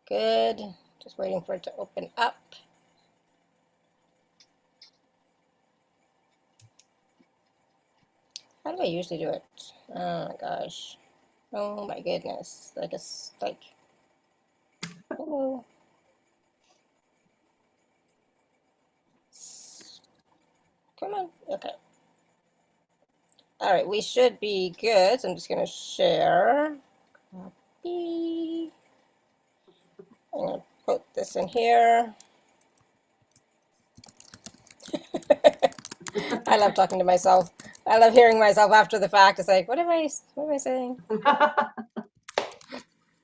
good. Just waiting for it to open up. How do I usually do it? Oh my gosh. Oh my goodness. Like it's like, hello. Come on. Okay. All right, we should be good. So I'm just going to share. Copy. I'm going to put this in here. I love talking to myself. I love hearing myself after the fact. It's like, what am I saying? All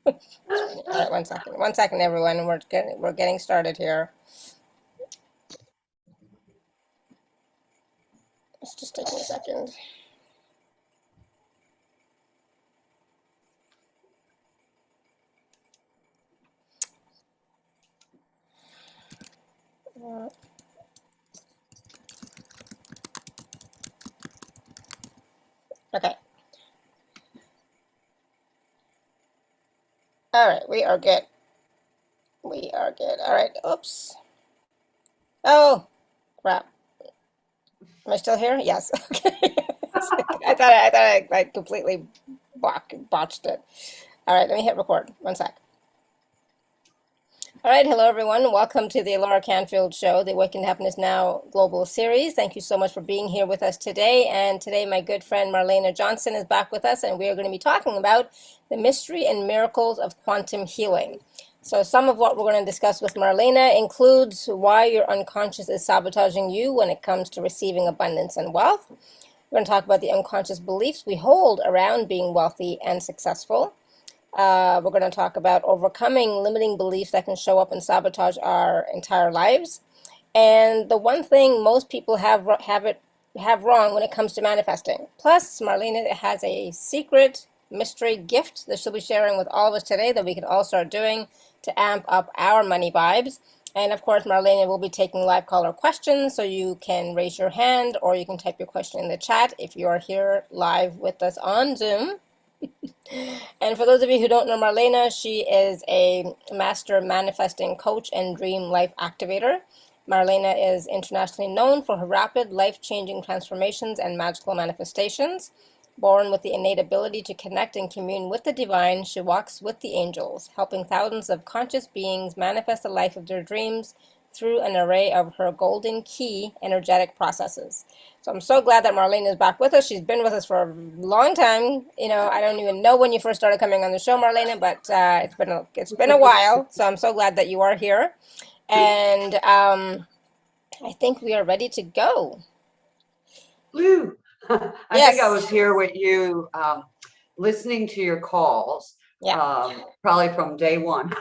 right, 1 second. 1 second, everyone. We're getting started here. It's just taking a second. Okay. All right, we are good. We are good. All right. Oops. Oh, crap. Am I still here? Yes. Okay. I thought I completely botched it. All right, let me hit record. 1 sec. All right, hello everyone. Welcome to the Laura Canfield Show, the Awaken Happiness Now Global Series. Thank you so much for being here with us today. And today my good friend Marlenea Johnson is back with us, and we are going to be talking about the mystery and miracles of quantum healing. So some of what we're going to discuss with Marlenea includes why your unconscious is sabotaging you when it comes to receiving abundance and wealth. We're going to talk about the unconscious beliefs we hold around being wealthy and successful. We're going to talk about overcoming limiting beliefs that can show up and sabotage our entire lives. And the one thing most people have wrong when it comes to manifesting. Plus, Marlenea has a secret mystery gift that she'll be sharing with all of us today that we can all start doing to amp up our money vibes. And of course, Marlenea will be taking live caller questions, so you can raise your hand or you can type your question in the chat if you're here live with us on Zoom. And for those of you who don't know Marlenea, she is a master manifesting coach and dream life activator. Marlenea is internationally known for her rapid, life-changing transformations and magical manifestations. Born with the innate ability to connect and commune with the divine, she walks with the angels, helping thousands of conscious beings manifest the life of their dreams through an array of her golden key energetic processes. So I'm so glad that Marlenea is back with us. She's been with us for a long time. You know, I don't even know when you first started coming on the show, Marlenea, but it's been a while. So I'm so glad that you are here. And I think we are ready to go. Woo! I think I was here with you listening to your calls, probably from day one.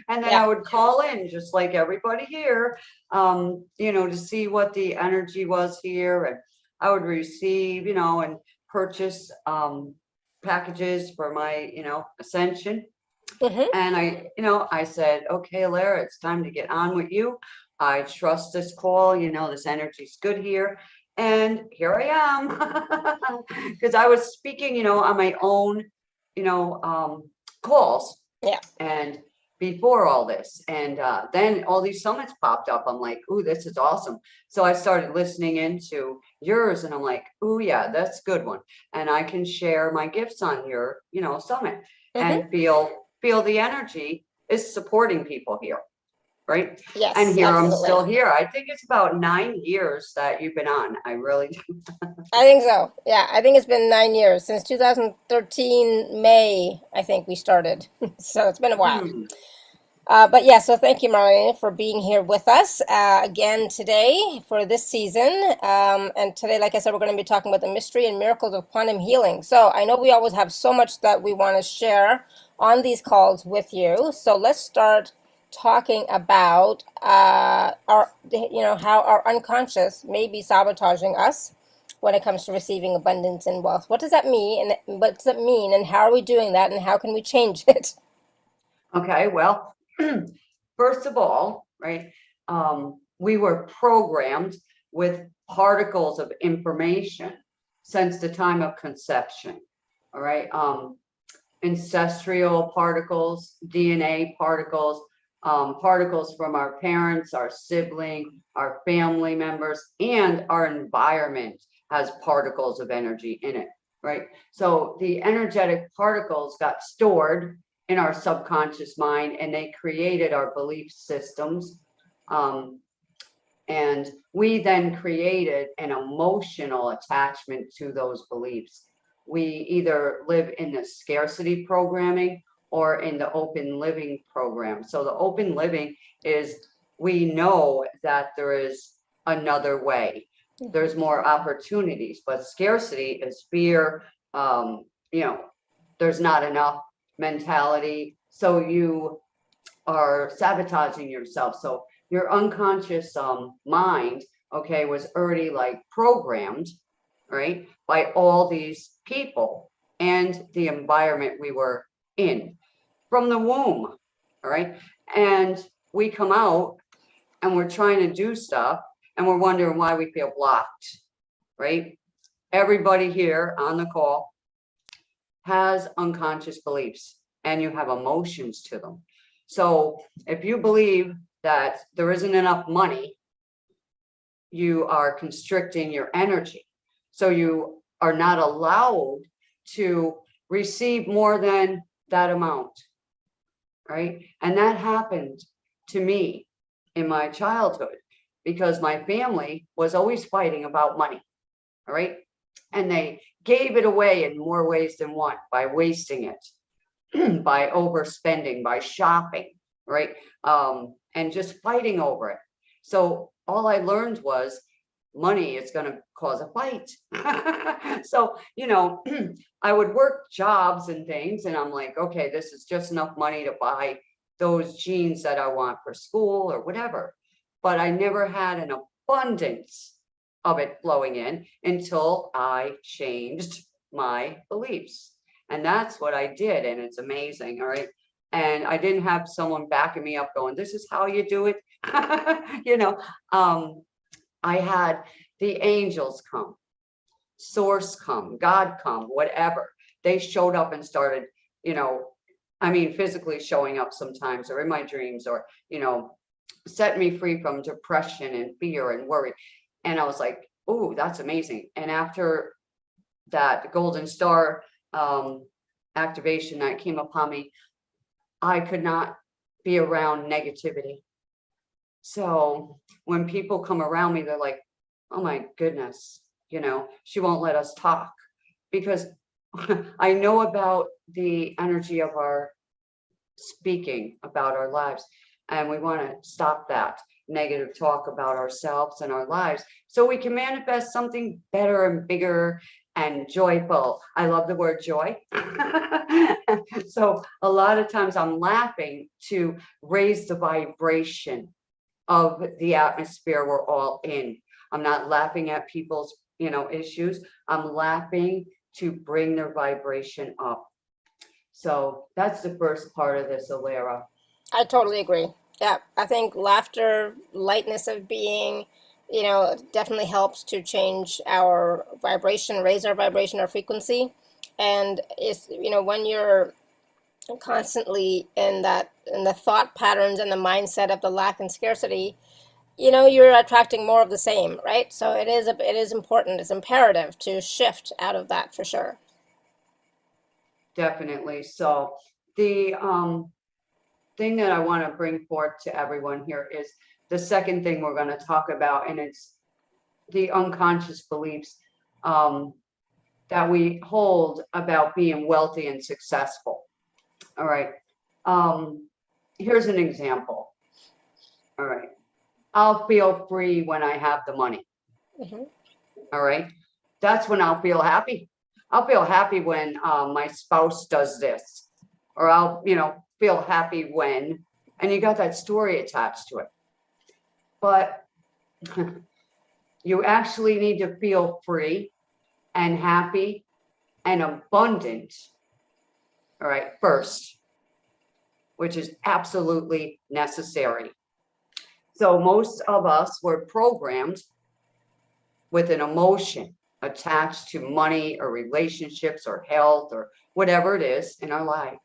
And then I would call in just like everybody here, you know, to see what the energy was here. And I would receive, you know, and purchase packages for my, you know, ascension. And I said, okay, Lara, it's time to get on with you. I trust this call, you know, this energy's good here. And here I am, because I was speaking, you know, on my own, you know, calls. And before all this, and then all these summits popped up. I'm like, ooh, this is awesome. So I started listening into yours, and I'm like, ooh, yeah, that's a good one. And I can share my gifts on your, you know, summit and feel the energy is supporting people here. Right. Yes. And here absolutely. I'm still here. I think it's about 9 years that you've been on. I really do. I think so. Yeah, I think it's been 9 years since 2013 May. I think we started. So it's been a while. But yeah, so thank you, Marlenea, for being here with us again today for this season. And today, like I said, we're going to be talking about the mystery and miracles of quantum healing. So I know we always have so much that we want to share on these calls with you. So let's start talking about how our unconscious may be sabotaging us when it comes to receiving abundance and wealth. What does that mean? And what does it mean? And how are we doing that? And how can we change it? Okay, well, first of all, right, we were programmed with particles of information since the time of conception. All right. ancestral particles, DNA particles, particles from our parents, our sibling, our family members, and our environment has particles of energy in it, right? So the energetic particles got stored in our subconscious mind, and they created our belief systems. And we then created an emotional attachment to those beliefs. We either live in the scarcity programming or in the open living program. So the open living is, we know that there is another way. There's more opportunities, but scarcity is fear. There's not enough mentality. So you are sabotaging yourself. So your unconscious mind, okay, was already like programmed, right, by all these people and the environment we were in from the womb, all right? And we come out and we're trying to do stuff and we're wondering why we feel blocked, right? Everybody here on the call has unconscious beliefs and you have emotions to them. So if you believe that there isn't enough money, you are constricting your energy. So you are not allowed to receive more than that amount, right? And that happened to me in my childhood because my family was always fighting about money, all right? And they gave it away in more ways than one, by wasting it, by overspending, by shopping, right? And just fighting over it. So all I learned was money is going to cause a fight. So, I would work jobs and things and I'm like, okay, this is just enough money to buy those jeans that I want for school or whatever. But I never had an abundance of it flowing in until I changed my beliefs. And that's what I did. And it's amazing. All right. And I didn't have someone backing me up going, this is how you do it. I had the angels come, source come, God come, whatever. They showed up and started, physically showing up sometimes or in my dreams or, set me free from depression and fear and worry. And I was like, oh, that's amazing. And after that golden star activation that came upon me, I could not be around negativity. So when people come around me, they're like, oh my goodness, she won't let us talk because I know about the energy of our speaking about our lives. And we want to stop that negative talk about ourselves and our lives so we can manifest something better and bigger and joyful. I love the word joy. So a lot of times I'm laughing to raise the vibration of the atmosphere we're all in. I'm not laughing at people's, issues. I'm laughing to bring their vibration up. So that's the first part of this, Alara. I totally agree. Yeah, I think laughter, lightness of being, definitely helps to change our vibration, raise our vibration, our frequency. And it's, when you're constantly in the thought patterns and the mindset of the lack and scarcity, you're attracting more of the same, right? So it is important, it's imperative to shift out of that for sure. Definitely. So the thing that I want to bring forth to everyone here is the second thing we're going to talk about, and it's the unconscious beliefs that we hold about being wealthy and successful. All right. Here's an example. All right. I'll feel free when I have the money. Mm-hmm. All right. That's when I'll feel happy. I'll feel happy when my spouse does this, or I'll, feel happy when, and you got that story attached to it. But you actually need to feel free and happy and abundant, all right, first, which is absolutely necessary. So most of us were programmed with an emotion attached to money or relationships or health or whatever it is in our life.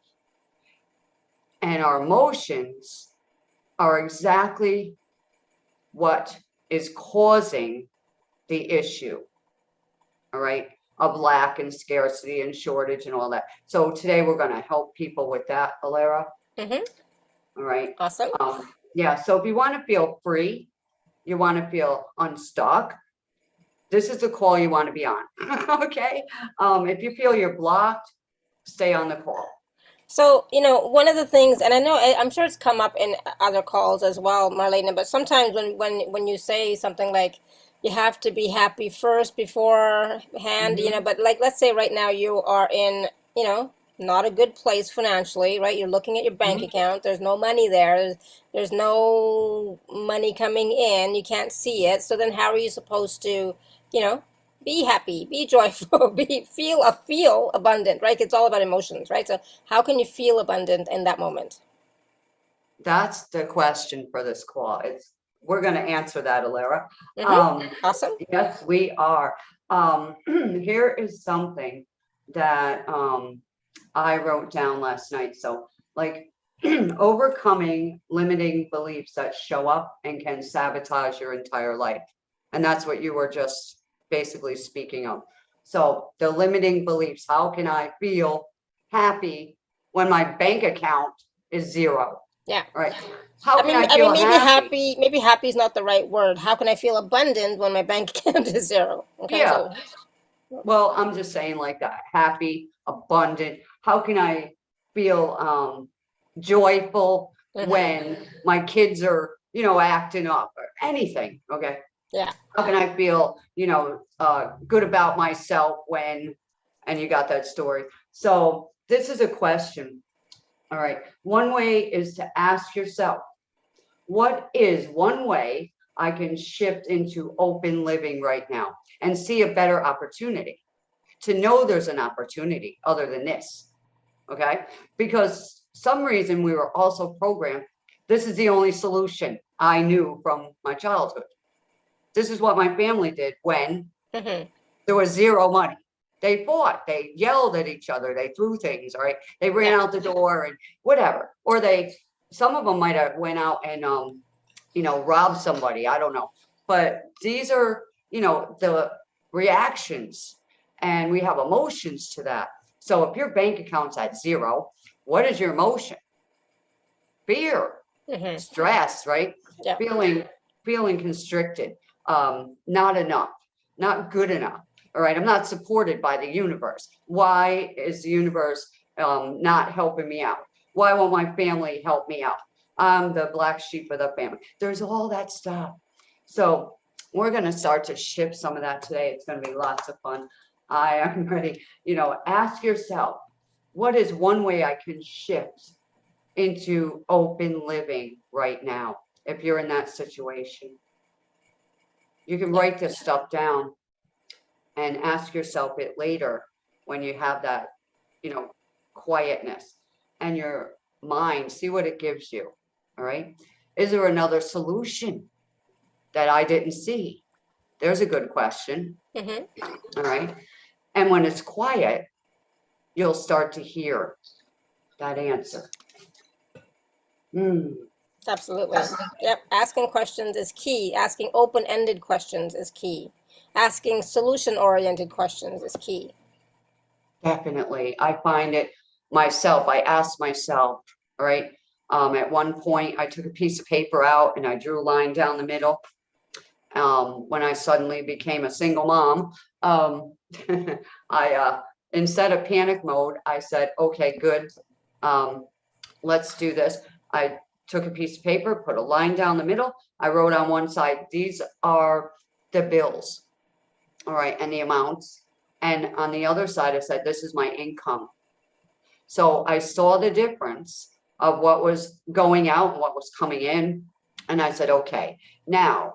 And our emotions are exactly what is causing the issue, all right, of lack and scarcity and shortage and all that. So today we're going to help people with that, Alera. All right. Awesome. Yeah. So if you want to feel free, you want to feel unstuck, this is the call you want to be on. Okay. If you feel you're blocked, stay on the call. So, one of the things, and I'm sure it's come up in other calls as well, Marlena, but sometimes when you say something like you have to be happy first beforehand, but like, let's say right now you are in, not a good place financially, right? You're looking at your bank account. There's no money there. There's no money coming in. You can't see it. So then how are you supposed to, be happy, be joyful, feel abundant, right? It's all about emotions, right? So how can you feel abundant in that moment? That's the question for this call. We're going to answer that, Alera. Awesome. Yes, we are. Here is something that I wrote down last night. So like overcoming limiting beliefs that show up and can sabotage your entire life. And that's what you were just basically speaking of. So the limiting beliefs, how can I feel happy when my bank account is zero? Yeah. Right. How can I feel happy? Maybe happy is not the right word. How can I feel abundant when my bank account is zero? Okay. Yeah. Well, I'm just saying like that. Happy, abundant. How can I feel joyful when my kids are, acting up or anything? Okay. Yeah. How can I feel, good about myself when, and you got that story. So this is a question. All right. One way is to ask yourself, what is one way I can shift into open living right now and see a better opportunity, to know there's an opportunity other than this? Okay. Because some reason we were also programmed. This is the only solution I knew from my childhood. This is what my family did when there was zero money. They fought, they yelled at each other, they threw things, right? They ran out the door and whatever. Or some of them might have went out and, robbed somebody. I don't know. But these are, the reactions, and we have emotions to that. So if your bank account's at zero, what is your emotion? Fear, stress, right? Yeah. Feeling constricted. Not enough, not good enough. All right. I'm not supported by the universe. Why is the universe not helping me out? Why won't my family help me out? I'm the black sheep of the family. There's all that stuff. So we're going to start to shift some of that today. It's going to be lots of fun. I am ready. Ask yourself, what is one way I can shift into open living right now? If you're in that situation, you can write this stuff down and ask yourself it later when you have that, quietness and your mind, see what it gives you. All right. Is there another solution that I didn't see? There's a good question. All right. And when it's quiet, you'll start to hear that answer. Absolutely. Yep. Asking questions is key. Asking open-ended questions is key. Asking solution-oriented questions is key. Definitely. I find it myself. I ask myself, all right. At one point, I took a piece of paper out and I drew a line down the middle. When I suddenly became a single mom, I instead of panic mode, I said, okay, good. Let's do this. I took a piece of paper, put a line down the middle. I wrote on one side, these are the bills, all right, and the amounts. And on the other side, I said, this is my income. So I saw the difference of what was going out and what was coming in. And I said, okay, now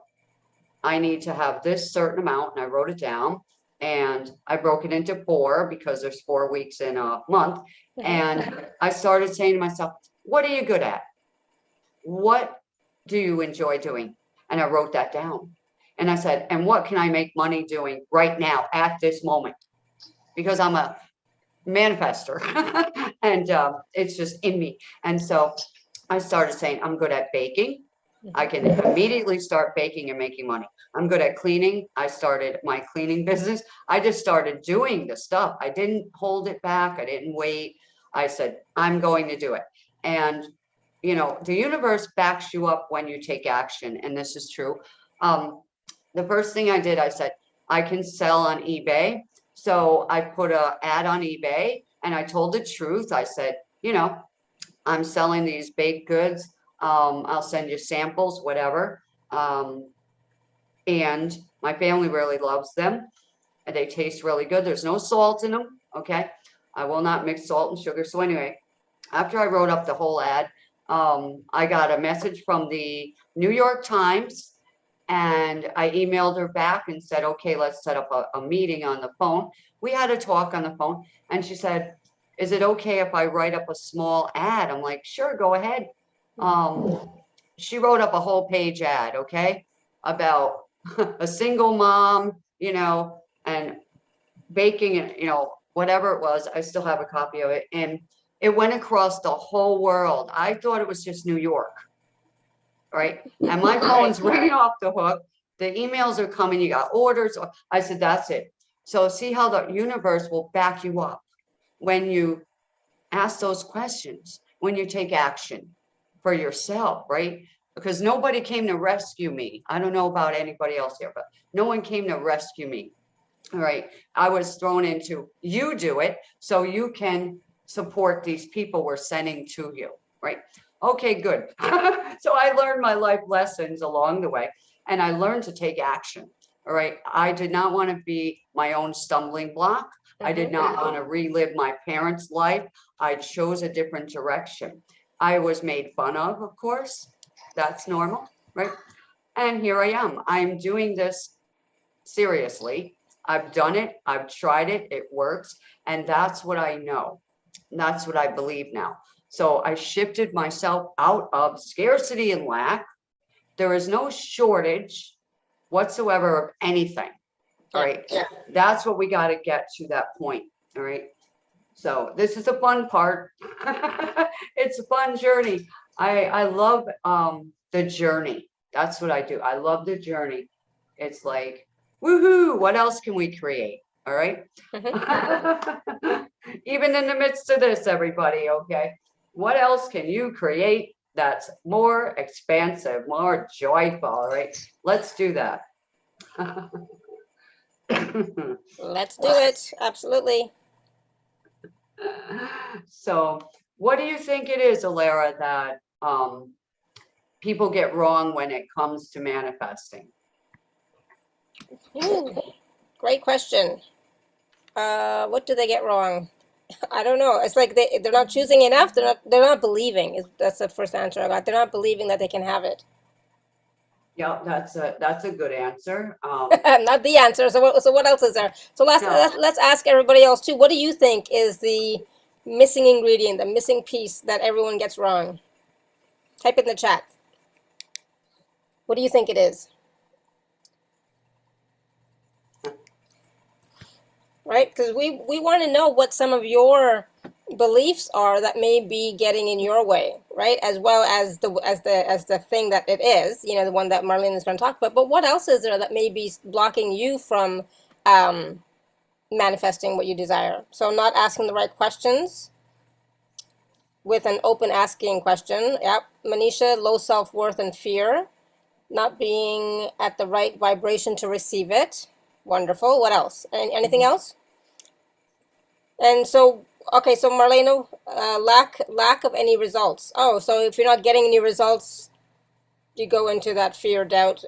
I need to have this certain amount. And I wrote it down and I broke it into 4 because there's 4 weeks in a month. And I started saying to myself, what are you good at? What do you enjoy doing? And I wrote that down. And I said, and what can I make money doing right now at this moment? Because I'm a manifester. And it's just in me. And so I started saying, I'm good at baking. I can immediately start baking and making money. I'm good at cleaning. I started my cleaning business. I just started doing the stuff. I didn't hold it back. I didn't wait. I said, I'm going to do it. And, you know, the universe backs you up when you take action. And this is true. The first thing I did, I said, I can sell on eBay. So I put an ad on eBay and I told the truth. I said, you know, I'm selling these baked goods. I'll send you samples, whatever. And my family really loves them. And they taste really good. There's no salt in them. Okay. I will not mix salt and sugar. So anyway, after I wrote up the whole ad, I got a message from the New York Times. And I emailed her back and said, okay, let's set up a meeting on the phone. We had a talk on the phone. And she said, is it okay if I write up a small ad? I'm like, sure, go ahead. She wrote up a whole page ad, okay, about a single mom, you know, and baking and, you know, whatever it was. I still have a copy of it. And it went across the whole world. I thought it was just New York. Right. And my phone's ringing off the hook. The emails are coming. You got orders. I said, that's it. So see how the universe will back you up when you ask those questions, when you take action for yourself, right? Because nobody came to rescue me. I don't know about anybody else here, but no one came to rescue me. All right. I was thrown into, you do it so you can support these people we're sending to you. Right. Okay, good. So I learned my life lessons along the way and I learned to take action. All right. I did not want to be my own stumbling block. I did not want to relive my parents' life. I chose a different direction. I was made fun of course. That's normal, right? And here I am. I'm doing this seriously. I've done it. I've tried it. It works. And that's what I know. That's what I believe now. So I shifted myself out of scarcity and lack. There is no shortage whatsoever of anything. All right. Yeah. That's what we got to get to that point. All right. So this is a fun part. It's a fun journey. I love the journey. That's what I do. I love the journey. It's like, woohoo, what else can we create? All right. Even in the midst of this, everybody, okay? What else can you create that's more expansive, more joyful? All right, let's do that. Let's do it. Absolutely. So what do you think it is, Alara, that people get wrong when it comes to manifesting? Great question. What do they get wrong? I don't know. It's like they're not choosing enough. They're not believing. That's the first answer I got. They're not believing that they can have it. Yeah, that's a good answer. Not the answer. So what else is there? So let's ask everybody else too. What do you think is the missing ingredient, the missing piece that everyone gets wrong? Type it in the chat. What do you think it is? Right? Because we want to know what some of your beliefs are that may be getting in your way, right? As well as the thing that it is, you know, the one that Marlene is going to talk about. But what else is there that may be blocking you from manifesting what you desire? So not asking the right questions with an open asking question. Yep. Manisha, low self-worth and fear. Not being at the right vibration to receive it. Wonderful. What else? Anything else? And so, okay, so Marlena, lack of any results. Oh, so if you're not getting any results, you go into that fear, doubt,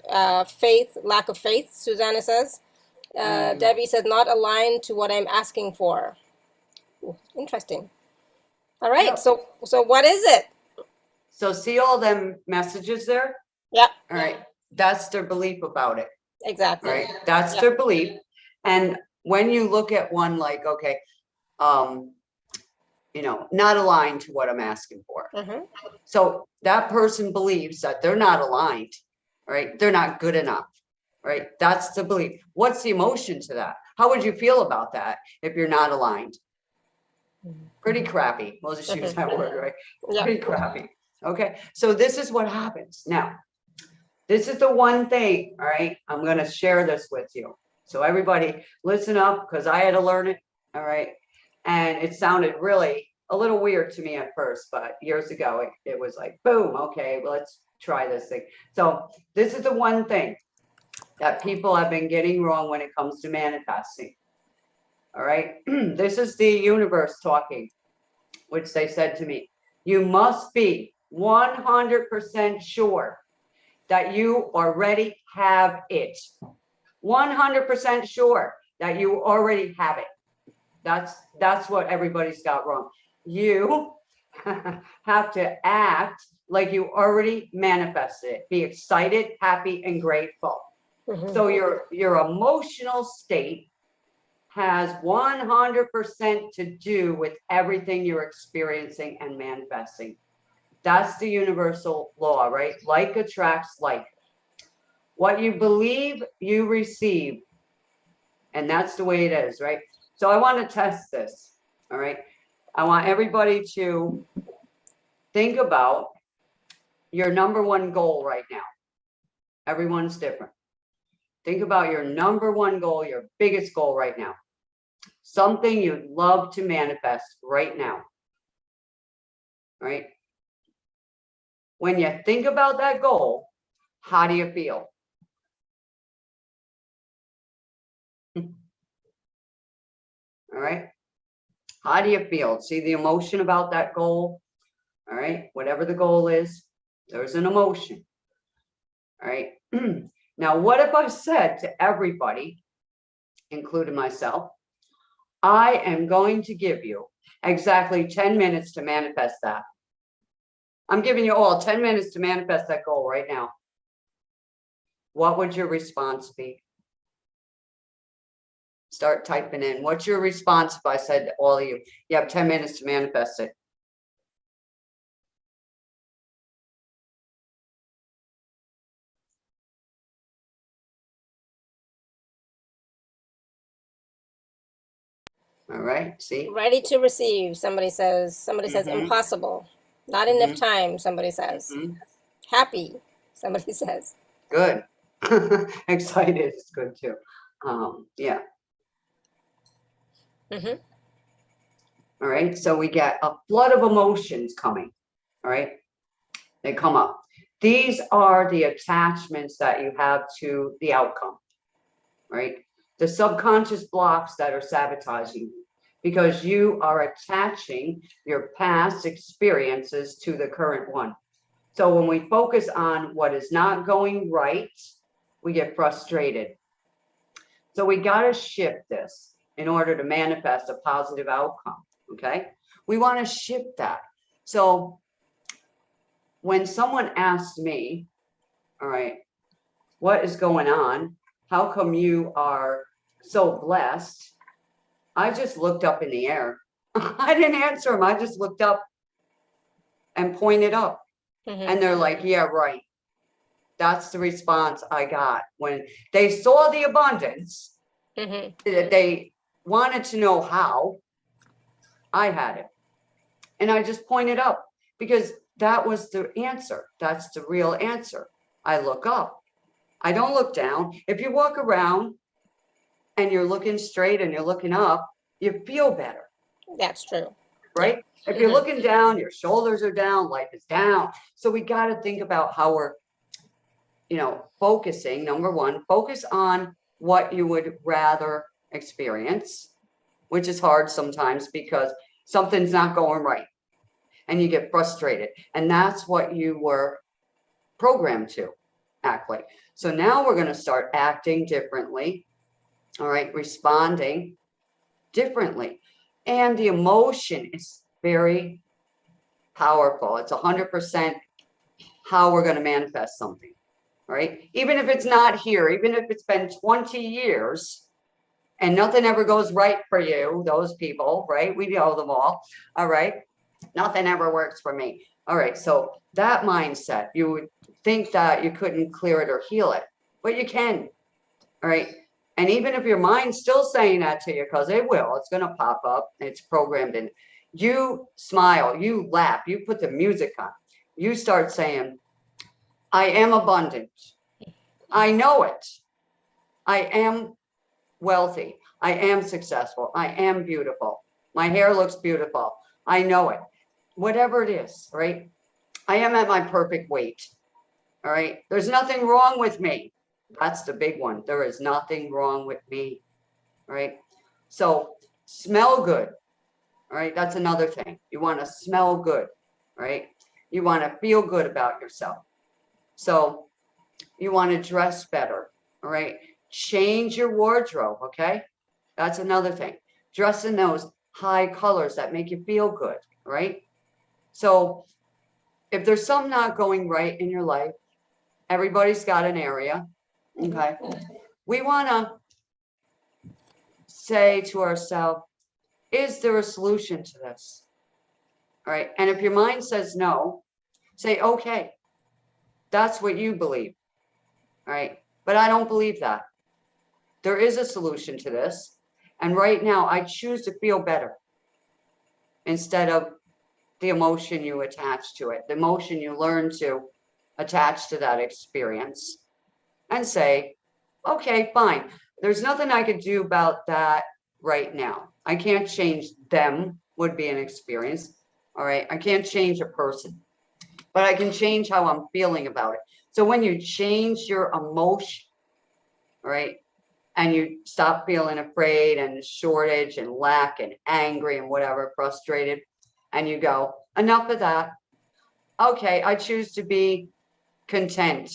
faith, lack of faith, Susanna says. Debbie said, not aligned to what I'm asking for. Ooh, interesting. All right, yep. So what is it? So see all them messages there? Yeah. All right, that's their belief about it. Exactly. Right, that's their belief. And when you look at one like, okay, you know, not aligned to what I'm asking for. So that person believes that they're not aligned, right? They're not good enough, right? That's the belief. What's the emotion to that? How would you feel about that if you're not aligned? Pretty crappy. We'll just use that word, right? Yeah. Pretty crappy. Okay. So this is what happens. Now, this is the one thing, all right? I'm going to share this with you. So everybody listen up, because I had to learn it. All right. And it sounded really a little weird to me at first, but years ago, it was like, boom. Okay, well, let's try this thing. So this is the one thing that people have been getting wrong when it comes to manifesting. All right. This is the universe talking, which they said to me, you must be 100% sure that you already have it. 100% sure that you already have it. That's what everybody's got wrong. You have to act like you already manifested it. Be excited, happy, and grateful. So your emotional state has 100% to do with everything you're experiencing and manifesting. That's the universal law, right? Like attracts like. What you believe, you receive. And that's the way it is, right? So I want to test this, all right? I want everybody to think about your number one goal right now. Everyone's different. Think about your number one goal, your biggest goal right now. Something you'd love to manifest right now, right? When you think about that goal, how do you feel? All right. How do you feel? See the emotion about that goal? All right. Whatever the goal is, there's an emotion. All right. Now, what if I said to everybody, including myself, I am going to give you exactly 10 minutes to manifest that. I'm giving you all 10 minutes to manifest that goal right now. What would your response be? Start typing in. What's your response if I said to all of you, you have 10 minutes to manifest it? All right, see? Ready to receive, somebody says impossible. Not enough time, somebody says. Happy, somebody says. Good. Excited is good too. Yeah. All right, so we get a flood of emotions coming. All right, they come up. These are the attachments that you have to the outcome, right? The subconscious blocks that are sabotaging you, because you are attaching your past experiences to the current one. So when we focus on what is not going right, we get frustrated. So we got to shift this in order to manifest a positive outcome, okay? We want to shift that. So when someone asks me, all right, what is going on? How come you are so blessed? I just looked up in the air. I didn't answer them. I just looked up and pointed up. And they're like, yeah, right. That's the response I got when they saw the abundance. They wanted to know how I had it. And I just pointed up because that was the answer. That's the real answer. I look up. I don't look down. If you walk around and you're looking straight and you're looking up, you feel better. That's true. Right? If you're looking down, your shoulders are down, life is down. So we got to think about how we're, focusing. Number one, focus on what you would rather experience, which is hard sometimes because something's not going right and you get frustrated. And that's what you were programmed to act like. So now we're going to start acting differently. All right, responding differently. And the emotion is very powerful. It's 100% how we're going to manifest something, right? Even if it's not here, even if it's been 20 years and nothing ever goes right for you, those people, right? We know them all right? Nothing ever works for me. All right, so that mindset, you would think that you couldn't clear it or heal it, but you can, all right? And even if your mind's still saying that to you, because it will, it's going to pop up, it's programmed in. You smile, you laugh, you put the music on, you start saying, I am abundant. I know it. I am wealthy. I am successful. I am beautiful. My hair looks beautiful. I know it. Whatever it is, right? I am at my perfect weight. All right. There's nothing wrong with me. That's the big one. There is nothing wrong with me. All right. So smell good. All right. That's another thing. You want to smell good. Right. You want to feel good about yourself. So you want to dress better. All right. Change your wardrobe. Okay. That's another thing. Dress in those high colors that make you feel good. Right. So if there's something not going right in your life, everybody's got an area. Okay. We want to say to ourselves, is there a solution to this? All right. And if your mind says no, say, okay, that's what you believe. All right. But I don't believe that. There is a solution to this. And right now, I choose to feel better instead of the emotion you attach to it, the emotion you learn to attach to that experience, and say, okay, fine. There's nothing I could do about that right now. I can't change them, would be an experience. All right. I can't change a person, but I can change how I'm feeling about it. So when you change your emotion, all right, and you stop feeling afraid and shortage and lack and angry and whatever, frustrated, and you go, enough of that. Okay, I choose to be content.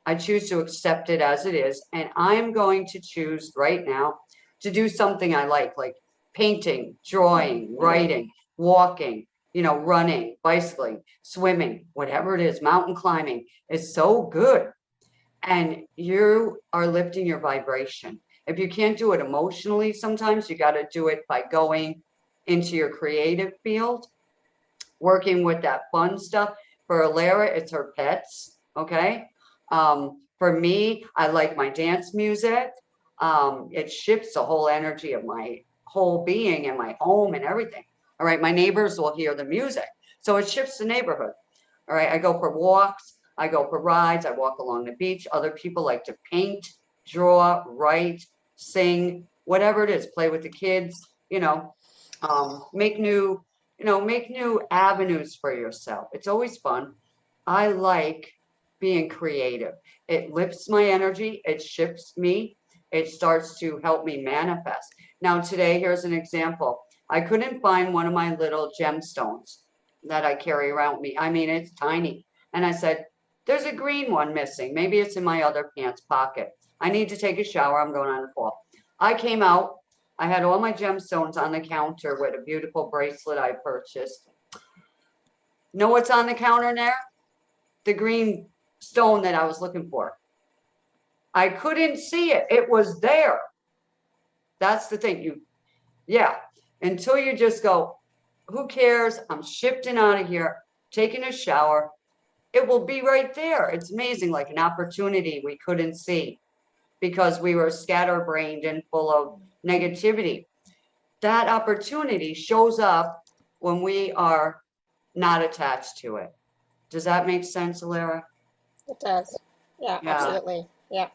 I choose to accept it as it is. And I'm going to choose right now to do something I like painting, drawing, writing, walking, running, bicycling, swimming, whatever it is, mountain climbing is so good. And you are lifting your vibration. If you can't do it emotionally, sometimes you got to do it by going into your creative field, working with that fun stuff. For Alara, it's her pets. Okay. For me, I like my dance music. It shifts the whole energy of my whole being and my home and everything. All right. My neighbors will hear the music. So it shifts the neighborhood. All right. I go for walks. I go for rides. I walk along the beach. Other people like to paint, draw, write, sing, whatever it is, play with the kids, make new avenues for yourself. It's always fun. I like being creative. It lifts my energy. It shifts me. It starts to help me manifest. Now, today, here's an example. I couldn't find one of my little gemstones that I carry around me. I mean, it's tiny. And I said, there's a green one missing. Maybe it's in my other pants pocket. I need to take a shower. I'm going on the fall. I came out. I had all my gemstones on the counter with a beautiful bracelet I purchased. Know what's on the counter there? The green stone that I was looking for. I couldn't see it. It was there. That's the thing. Until you just go, who cares? I'm shifting out of here, taking a shower. It will be right there. It's amazing, like an opportunity we couldn't see because we were scatterbrained and full of negativity. That opportunity shows up when we are not attached to it. Does that make sense, Alara? It does. Yeah, absolutely. Yeah.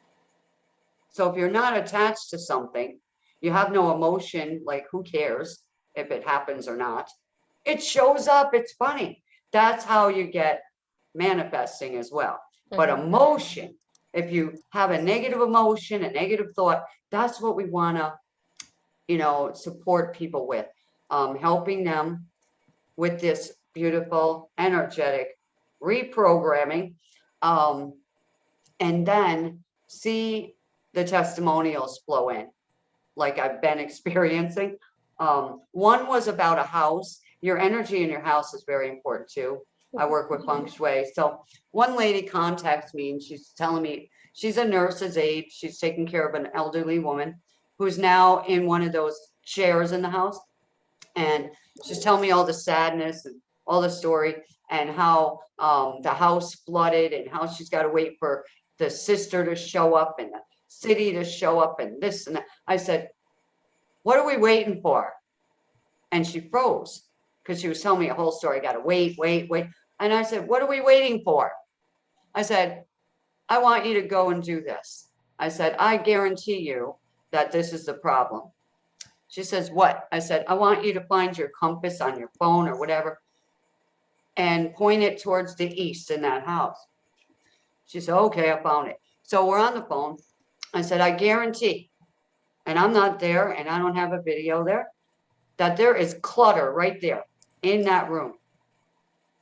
So if you're not attached to something, you have no emotion, like who cares if it happens or not? It shows up. It's funny. That's how you get manifesting as well. But emotion, if you have a negative emotion, a negative thought, that's what we want to, support people with, helping them with this beautiful, energetic reprogramming, and then see the testimonials flow in, like I've been experiencing. One was about a house. Your energy in your house is very important too. I work with feng shui. So one lady contacts me and she's telling me she's a nurse's aide. She's taking care of an elderly woman who's now in one of those chairs in the house. And she's telling me all the sadness and all the story and how the house flooded and how she's got to wait for the sister to show up and the city to show up and this and that. I said, what are we waiting for? And she froze because she was telling me a whole story. I got to wait. And I said, what are we waiting for? I said, I want you to go and do this. I said, I guarantee you that this is the problem. She says, what? I said, I want you to find your compass on your phone or whatever and point it towards the east in that house. She said, okay, I found it. So we're on the phone. I said, I guarantee, and I'm not there and I don't have a video there, that there is clutter right there in that room.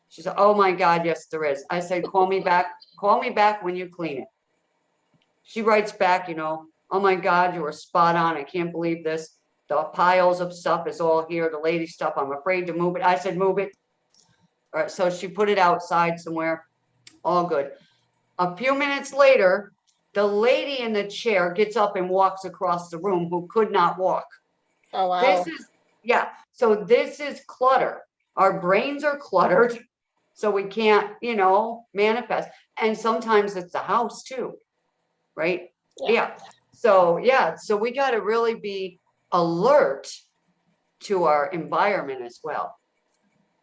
She said, oh my God, yes, there is. I said, call me back when you clean it. She writes back, oh my God, you were spot on. I can't believe this. The piles of stuff is all here. The lady stuff, I'm afraid to move it. I said, move it. All right, so she put it outside somewhere. All good. A few minutes later, the lady in the chair gets up and walks across the room who could not walk. Oh, wow. So this is clutter. Our brains are cluttered, so we can't, manifest. And sometimes it's the house too, right? Yeah. So we got to really be alert to our environment as well,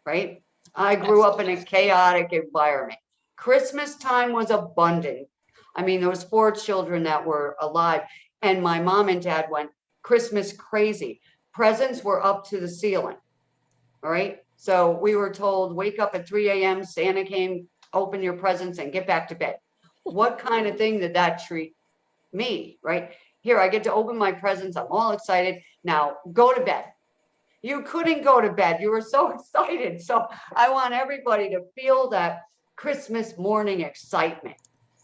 right? I grew up in a chaotic environment. Christmas time was abundant. I mean, there was 4 children that were alive, and my mom and dad went Christmas crazy. Presents were up to the ceiling. All right. So we were told, wake up at 3 a.m. Santa came, open your presents and get back to bed. What kind of thing did that treat me? Right here, I get to open my presents. I'm all excited. Now go to bed. You couldn't go to bed. You were so excited. So I want everybody to feel that Christmas morning excitement.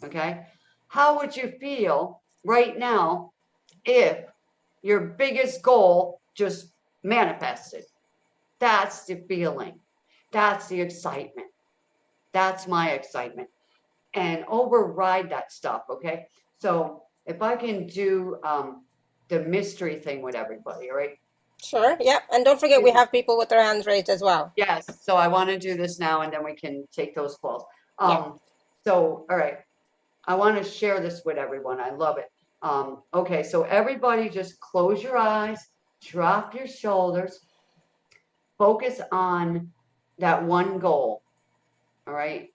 Okay. How would you feel right now if your biggest goal just manifested? That's the feeling. That's the excitement. That's my excitement. And override that stuff. Okay. So if I can do the mystery thing with everybody, all right? Sure. Yeah. And don't forget, we have people with their hands raised as well. Yes. So I want to do this now, and then we can take those calls. So, all right. I want to share this with everyone. I love it. Okay. So everybody just close your eyes, drop your shoulders, focus on that one goal. All right.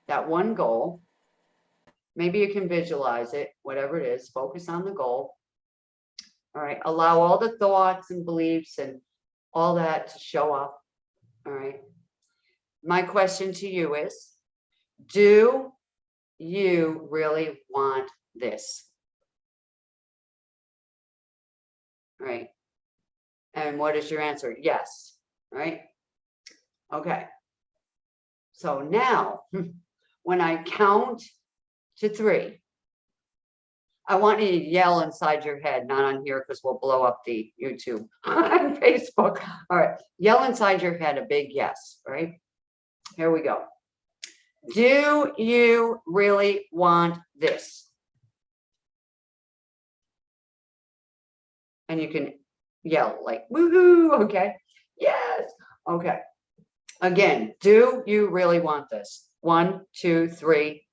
That one goal. Maybe you can visualize it, whatever it is. Focus on the goal. All right. Allow all the thoughts and beliefs and all that to show up. All right. My question to you is, do you really want this? All right. And what is your answer? Yes. All right. Okay. So now, when I count to 3, I want you to yell inside your head, not on here because we'll blow up the YouTube on Facebook. All right. Yell inside your head a big yes. All right. Here we go. Do you really want this? And you can yell like, woohoo. Okay. Yes. Okay. Again, do you really want this? 1, 2, 3.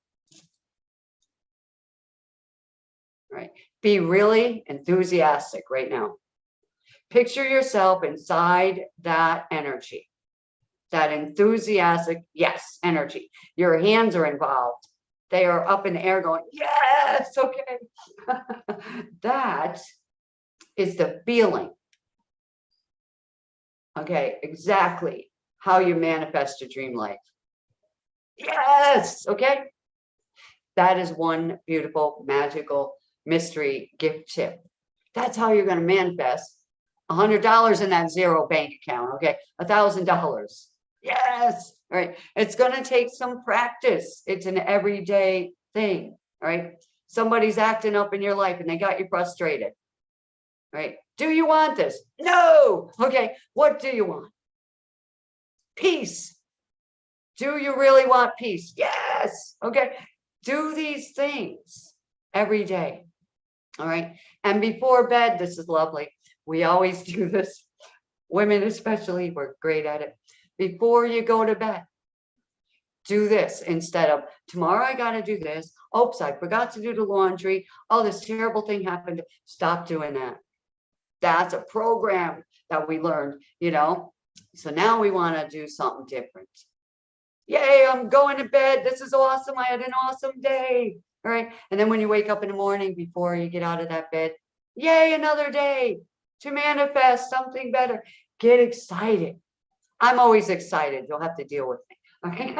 Right. Be really enthusiastic right now. Picture yourself inside that energy, that enthusiastic, yes, energy. Your hands are involved. They are up in the air going, yes, okay. That is the feeling. Okay, exactly how you manifest your dream life. Yes, okay. That is one beautiful, magical mystery gift tip. That's how you're going to manifest $100 in that zero bank account. Okay. $1,000. Yes. All right. It's going to take some practice. It's an everyday thing. All right. Somebody's acting up in your life and they got you frustrated. Right. Do you want this? No. Okay. What do you want? Peace. Do you really want peace? Yes. Okay. Do these things every day. All right. And before bed, this is lovely. We always do this. Women especially, we're great at it. Before you go to bed, do this instead of tomorrow I got to do this. Oops, I forgot to do the laundry. Oh, this terrible thing happened. Stop doing that. That's a program that we learned, So now we want to do something different. Yay, I'm going to bed. This is awesome. I had an awesome day. All right. And then when you wake up in the morning before you get out of that bed, yay, another day to manifest something better. Get excited. I'm always excited. You'll have to deal with me. Okay.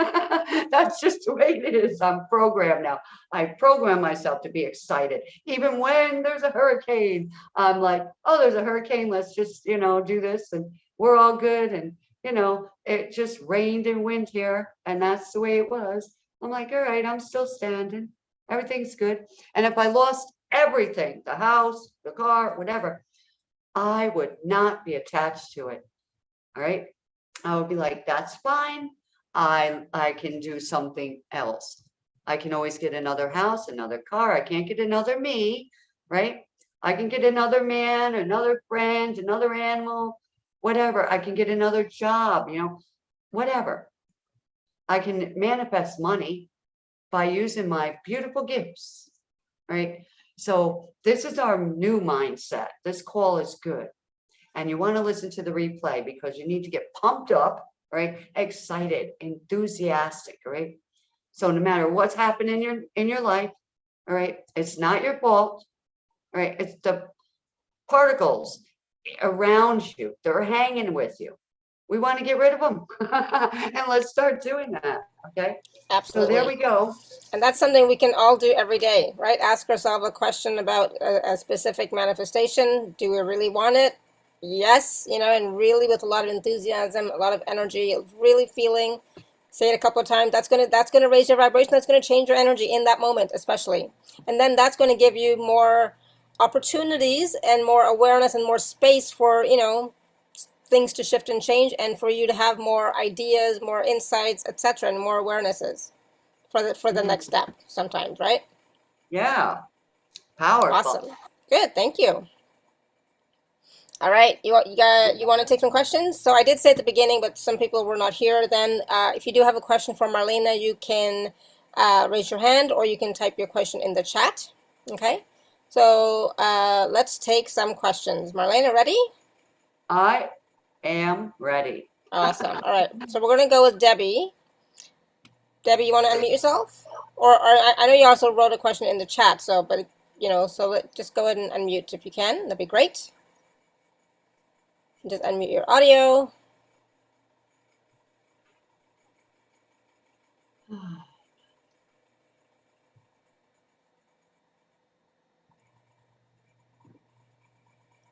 That's just the way it is. I'm programmed now. I program myself to be excited. Even when there's a hurricane, I'm like, oh, there's a hurricane. Let's just, do this and we're all good. And, it just rained and wind here. And that's the way it was. I'm like, all right, I'm still standing. Everything's good. And if I lost everything, the house, the car, whatever, I would not be attached to it. All right. I would be like, that's fine. I can do something else. I can always get another house, another car. I can't get another me, right? I can get another man, another friend, another animal, whatever. I can get another job, whatever. I can manifest money by using my beautiful gifts, right? So this is our new mindset. This call is good. And you want to listen to the replay because you need to get pumped up, right? Excited, enthusiastic, right? So no matter what's happening in your life, all right, it's not your fault, right? It's the particles around you. They're hanging with you. We want to get rid of them. And let's start doing that, okay? Absolutely. So there we go. And that's something we can all do every day, right? Ask ourselves a question about a specific manifestation. Do we really want it? Yes, and really with a lot of enthusiasm, a lot of energy, really feeling. Say it a couple of times. That's gonna raise your vibration. That's gonna change your energy in that moment, especially. And then that's going to give you more opportunities and more awareness and more space for things to shift and change, and for you to have more ideas, more insights, etc., and more awarenesses for the next step. Sometimes, right? Yeah. Powerful. Awesome. Good. Thank you. All right, you want to take some questions? So I did say at the beginning, but some people were not here then. If you do have a question for Marlena, you can raise your hand or you can type your question in the chat. Okay, so let's take some questions. Marlena, ready? I am ready. Awesome. All right, so we're going to go with Debbie. Debbie, you want to unmute yourself? Or I know you also wrote a question in the chat, so just go ahead and unmute if you can. That'd be great. Just unmute your audio.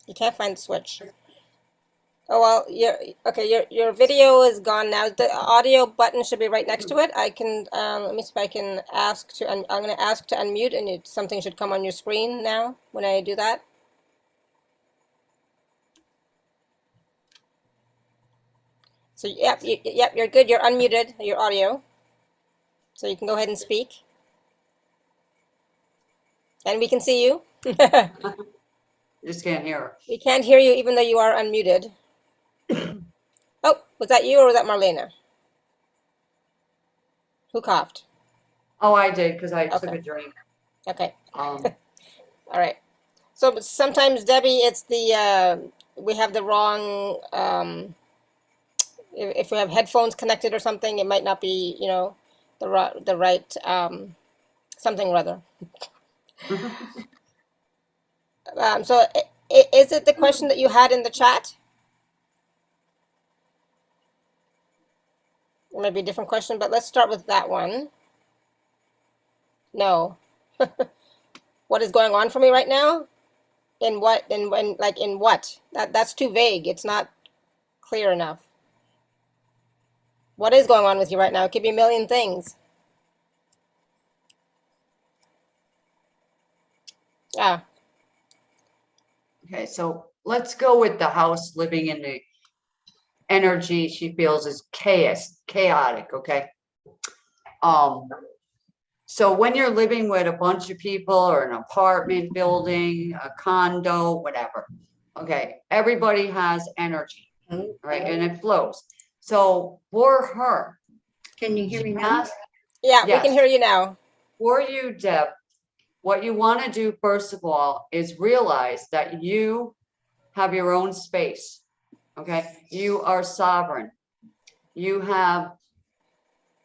You can't find the switch. Oh well, your video is gone now. The audio button should be right next to it. I can let me see if I can ask to. I'm going to ask to unmute, and something should come on your screen now when I do that. So yep, you're good. You're unmuted. Your audio, so you can go ahead and speak, and we can see you. Just can't hear her. We can't hear you, even though you are unmuted. Oh, was that you or was that Marlena? Who coughed? Oh, I did because I took a drink. Okay. All right. So sometimes, Debbie, it's the we have the wrong. If we have headphones connected or something, it might not be the right something or other. So is it the question that you had in the chat? It might be a different question, but let's start with that one. No. What is going on for me right now? In what? In when? Like in what? That's too vague. It's not clear enough. What is going on with you right now? It could be a million things. Yeah. Okay, so let's go with the house living in the energy she feels is chaotic, okay? So when you're living with a bunch of people or an apartment building, a condo, whatever, okay, everybody has energy, right? And it flows. So for her, can you hear me now? Yeah, yes. We can hear you now. For you, Deb, what you want to do, first of all, is realize that you have your own space, Okay, you are sovereign. You have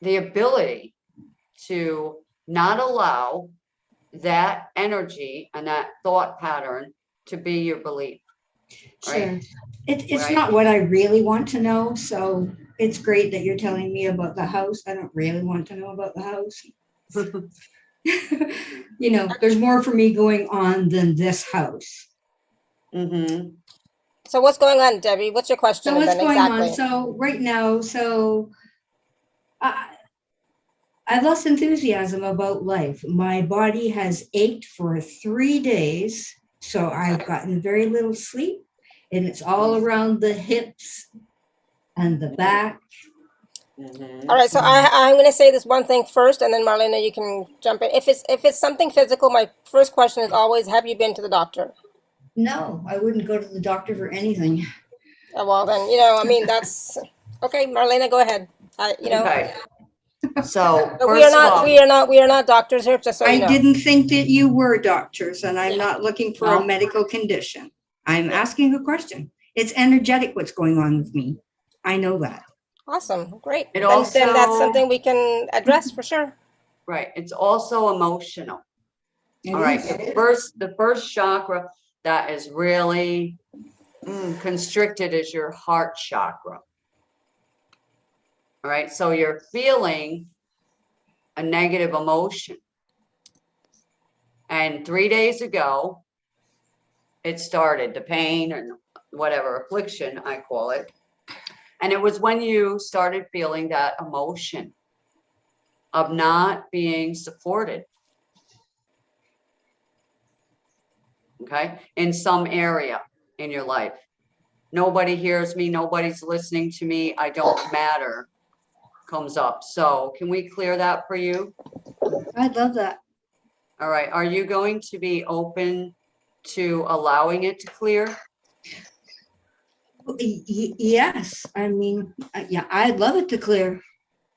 the ability to not allow that energy and that thought pattern to be your belief. Sure. Right? It's Right. not what I really want to know. So it's great that you're telling me about the house. I don't really want to know about the house. You know, there's more for me going on than this house. Mm-hmm. So what's going on, Debbie? What's your question? So what's then going exactly? on? So right now, I've lost enthusiasm about life. My body has ached for 3 days, so I've gotten very little sleep, and it's all around the hips and the back. Mm-hmm. All right, so I'm going to say this one thing first, and then Marlena, you can jump in. If it's something physical, my first question is always, have you been to the doctor? No, I wouldn't go to the doctor for anything. Well, then, you know, I mean, that's okay. Marlena, go ahead. You know, Okay. So but first of all, we are not doctors here, just so you I know. didn't think that you were doctors, and I'm Yeah. not looking for No. a medical condition. I'm Yeah. asking a question. It's energetic what's going on with me. I know that. Awesome, great. It Then also- that's something we can address for sure. right, it's also emotional. It All right, is. the first chakra that is really constricted is your heart chakra. All right, so you're feeling a negative emotion. And 3 days ago, it started, the pain and whatever affliction I call it. And it was when you started feeling that emotion of not being supported. Okay, in some area in your life. Nobody hears me, nobody's listening to me, I don't matter comes up. So can we clear that for you? I'd love that. All right, are you going to be open to allowing it to clear? Yes, I mean, yeah, I'd love it to clear.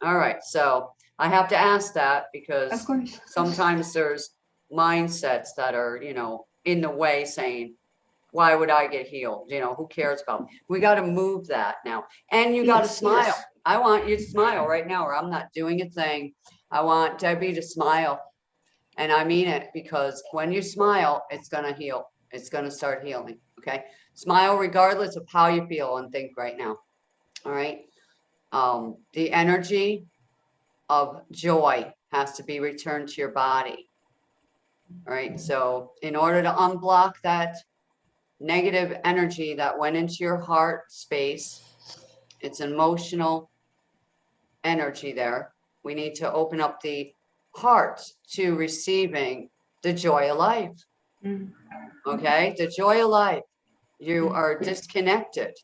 All right, so I have to ask that Of because course. sometimes there's mindsets that are, you know, in the way saying, why would I get healed? You know, who cares about me? We got to move that now. And you got to Yes, smile. yes. I want you to smile right now, or I'm not doing a thing. I want Debbie to smile. And I mean it, because when you smile, it's going to heal. It's going to start healing. Okay. Smile regardless of how you feel and think right now. All right. The energy of joy has to be returned to your body. All right. So in order to unblock that negative energy that went into your heart space, it's emotional energy there. We need to open up the heart to receiving the joy of life. Okay, the joy of life. You are disconnected.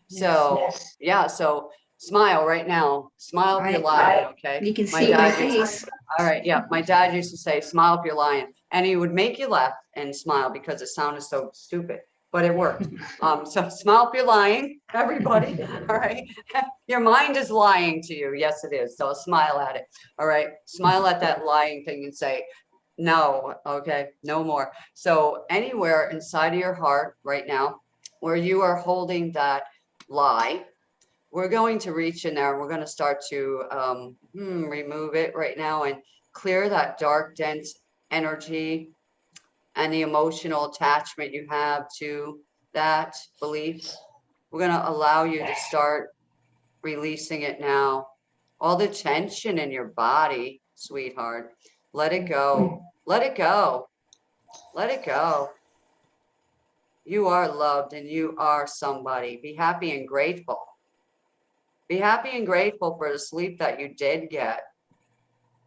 So yeah, so smile right now. Smile if you're lying. Okay. You can see my face. All right, yeah. My dad used to say, smile if you're lying. And he would make you laugh and smile because it sounded so stupid, but it worked. So smile if you're lying, everybody. All right. Your mind is lying to you. Yes, it is. So smile at it. All right. Smile at that lying thing and say, no, okay, no more. So anywhere inside of your heart right now, where you are holding that lie, we're going to reach in there and we're going to start to remove it right now and clear that dark, dense energy and the emotional attachment you have to that belief. We're going to allow you to start releasing it now. All the tension in your body, sweetheart, let it go. Let it go. Let it go. You are loved and you are somebody. Be happy and grateful. Be happy and grateful for the sleep that you did get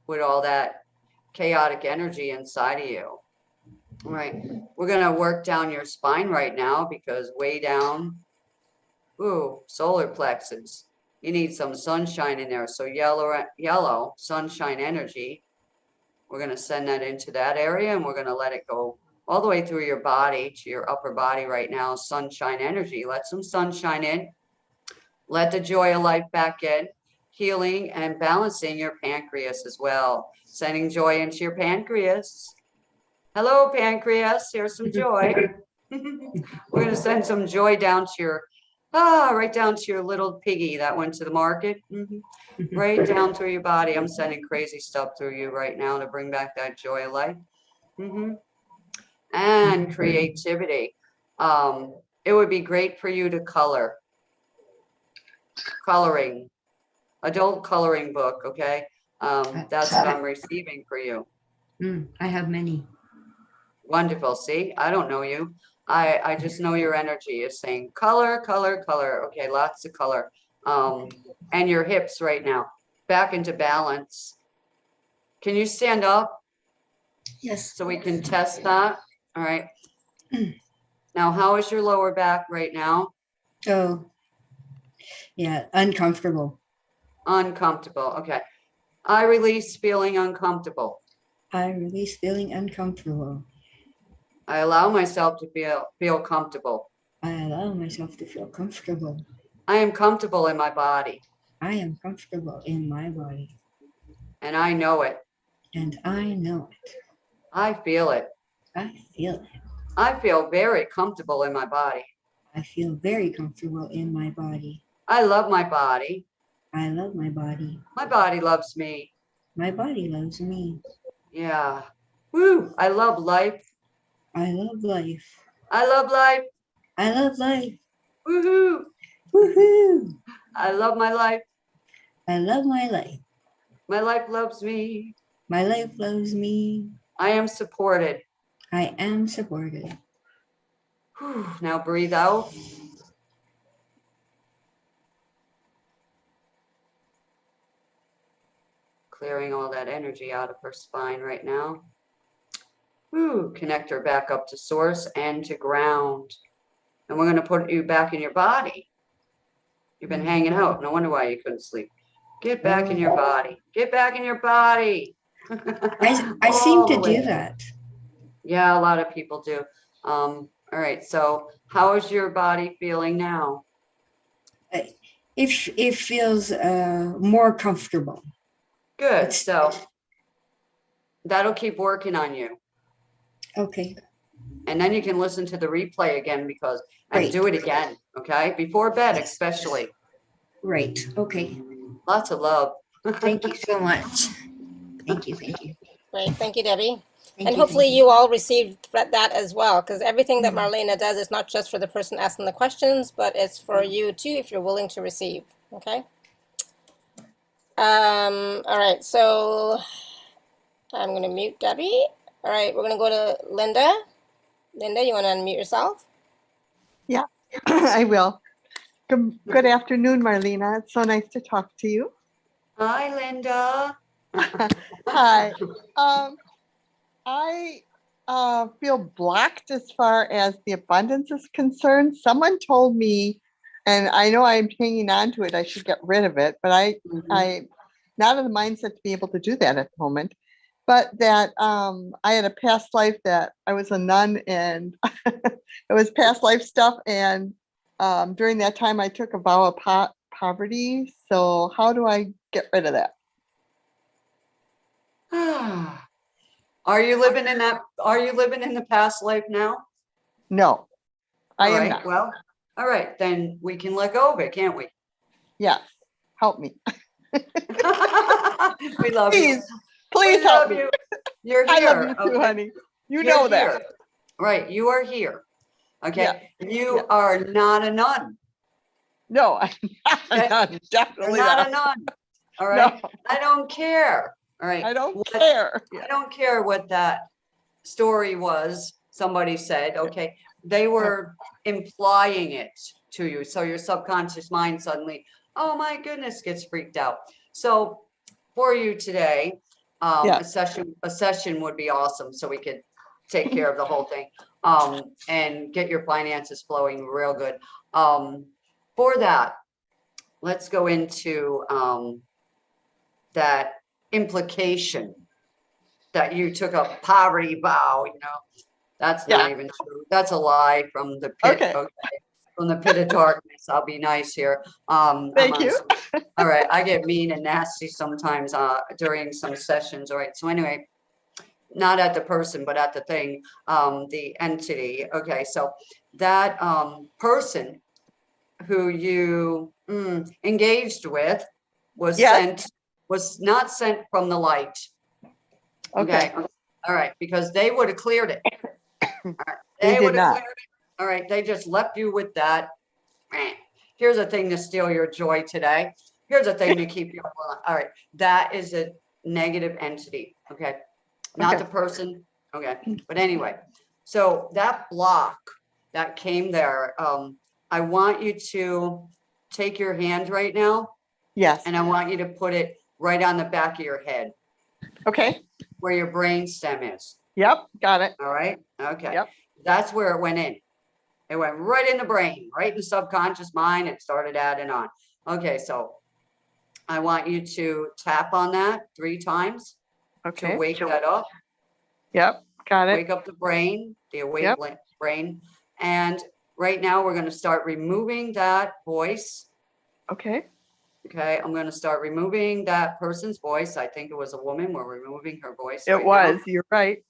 with all that chaotic energy inside of you. All right. We're going to work down your spine right now because way down, solar plexus. You need some sunshine in there. So yellow sunshine energy. We're going to send that into that area and we're going to let it go all the way through your body to your upper body right now. Sunshine energy. Let some sunshine in. Let the joy of life back in. Healing and balancing your pancreas as well. Sending joy into your pancreas. Hello, pancreas. Here's some joy. We're going to send some joy down to your right down to your little piggy that went to the market. Right down through your body. I'm sending crazy stuff through you right now to bring back that joy of life. And creativity. It would be great for you to coloring, adult coloring book. Okay. That's what I'm receiving for you. I have many. Wonderful. See, I don't know you. I just know your energy is saying color, color, color. Okay. Lots of color. And your hips right now back into balance. Can you stand up? Yes. So we can test that. All right. Now, how is your lower back right now? Oh, yeah, uncomfortable. Uncomfortable. Okay. I release feeling uncomfortable. I release feeling uncomfortable. I allow myself to feel comfortable. I allow myself to feel comfortable. I am comfortable in my body. I am comfortable in my body. And I know it. And I know it. I feel it. I feel it. I feel very comfortable in my body. I feel very comfortable in my body. I love my body. I love my body. My body loves me. My body loves me. Yeah. Woo. I love life. I love life. I love life. I love life. Woohoo. Woohoo. I love my life. I love my life. My life loves me. My life loves me. I am supported. I am supported. Whew. Now breathe out. Clearing all that energy out of her spine right now. Woo. Connect her back up to source and to ground. And we're going to put you back in your body. You've been hanging out. No wonder why you couldn't sleep. Get back in your body. Get back in your body. I seem to do that. Yeah, a lot of people do. All right. So how is your body feeling now? It feels more comfortable. Good. So that'll keep working on you. Okay. And then you can listen to the replay again and do it again. Okay. Before bed, especially. Right. Okay. Lots of love. Thank you so much. Thank you. Thank you. Great. Thank you, Debbie. Thank you, hopefully thank you all received that as well, because everything that Marlenea does is not just for the person asking the questions, but it's for you too, if you're willing to receive. Okay. All right. So I'm going to mute Debbie. All right. We're going to go to Linda. Linda, you want to unmute yourself? Yeah, I will. Good afternoon, Marlenea. It's so nice to talk to you. Hi, Linda. Hi. I feel blocked as far as the abundance is concerned. Someone told me, and I know I'm hanging on to it, I should get rid of it, but I'm not in the mindset to be able to do that at the moment. But that I had a past life that I was a nun, and it was past life stuff. And during that time, I took a vow of poverty. So how do I get rid of that? Are you living in that? Are you living in the past life now? No, I am right. not. Well, all right, then we can let go of it, can't we? Yes, help me. We love you. Please help me. You're here. I love you too, honey. You're know that. Here. Right, you are here. Okay, yeah. You are not a nun. No, I'm not a nun. Definitely You're not a nun. All right, no. I don't care. All right, I don't care. I don't care what that story was. Somebody said, okay, they were implying it to you, so your subconscious mind suddenly, oh my goodness, gets freaked out. So for you today, a session would be awesome, so we could take care of the whole thing and get your finances flowing real good. For that, let's go into that implication that you took a poverty vow. You know, that's not even true. That's a lie from the pit. Okay. From the pit of darkness. I'll be nice here. Thank you. All right. I get mean and nasty sometimes during some sessions. All right. So anyway, not at the person, but at the thing, the entity. Okay. So that person who you engaged with was not sent from the light. Okay. All right. Because they would have cleared it. All right. They would have cleared it. All right. They just left you with that. Here's a thing to steal your joy today. Here's a thing to keep you. All right. That is a negative entity. Okay. Not the person. Okay. But anyway, so that block that came there, I want you to take your hand right now. Yes. And I want you to put it right on the back of your head. Okay. Where your brain stem is. Yep. Got it. All right. Okay. Yep. That's where it went in. It went right in the brain, right in the subconscious mind. It started adding on. Okay. So I want you to tap on that 3 times. Okay. To wake that up. Yep. Got it. Wake up the brain, the awake brain. And right now we're going to start removing that voice. Okay. Okay. I'm going to start removing that person's voice. I think it was a woman. We're removing her voice. It was. You're right.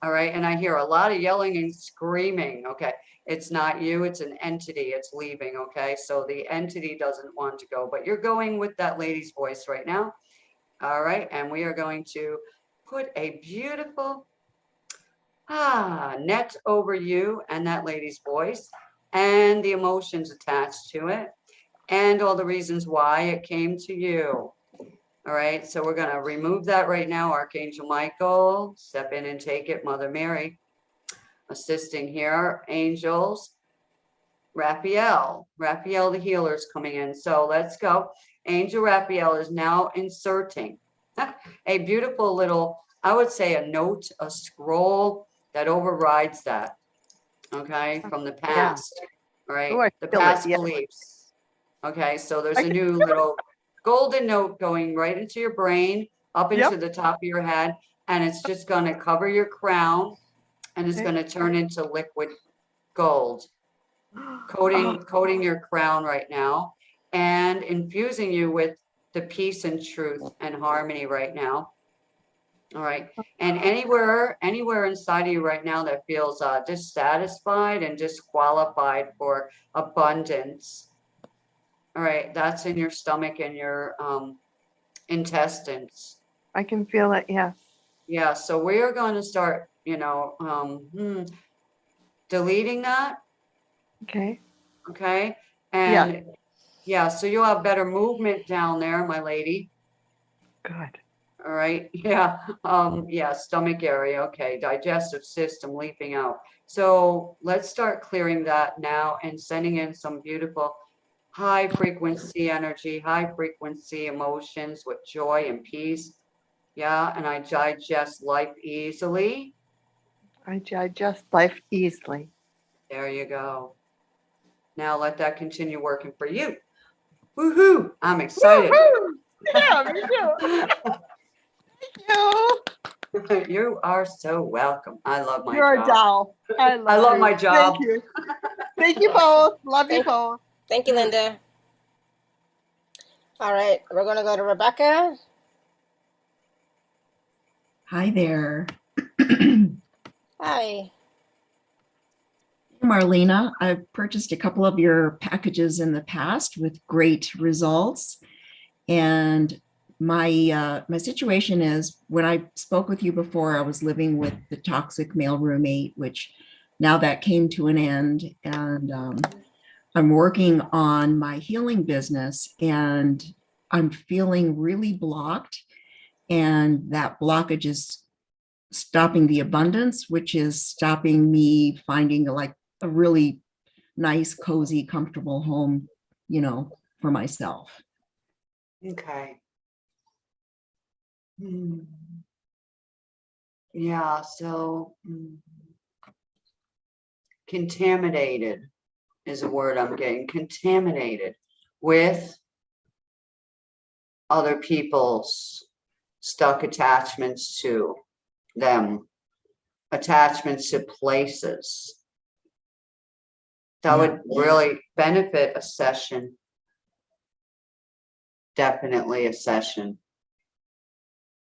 All right. And I hear a lot of yelling and screaming. Okay. It's not you. It's an entity. It's leaving. Okay. So the entity doesn't want to go, but you're going with that lady's voice right now. All right. And we are going to put a beautiful net over you and that lady's voice and the emotions attached to it and all the reasons why it came to you. All right. So we're going to remove that right now. Archangel Michael, step in and take it. Mother Mary, assisting here. Angels, Raphael the healer is coming in. So let's go. Angel Raphael is now inserting a beautiful little, I would say a note, a scroll that overrides that. Okay. From the past. Right. Oh, The past beliefs. Okay. So there's a new little golden note going right into your brain, up into the top of your head. And it's just going to cover your crown and it's going to turn into liquid gold. Coating your crown right now and infusing you with the peace and truth and harmony right now. All right. And anywhere inside of you right now that feels dissatisfied and disqualified for abundance. All right. That's in your stomach and your intestines. I can feel it. Yes. Yeah. So we are going to start, deleting that. Okay. Okay. And so you'll have better movement down there, my lady. Good. All right. Yeah. Stomach area. Okay. Digestive system leaping out. So let's start clearing that now and sending in some beautiful high frequency energy, high frequency emotions with joy and peace. Yeah. And I digest life easily. I digest life easily. There you go. Now let that continue working for you. Woohoo. I'm excited. Woo-hoo! Yeah, me too. Thank you. You are so welcome. I love my You're job. a doll. I love my job. Thank you. Thank you both. Love you both. Thank you, Linda. All right, we're going to go to Rebecca. Hi there. Hi. Marlena, I've purchased a couple of your packages in the past with great results. And my situation is, when I spoke with you before, I was living with the toxic male roommate, which now that came to an end. And I'm working on my healing business and I'm feeling really blocked. And that blockage is stopping the abundance, which is stopping me finding like a really nice, cozy, comfortable home, for myself. Okay. Yeah, so contaminated is a word I'm getting. Contaminated with other people's stuck attachments to them, attachments to places. That would really benefit a session. Definitely a session.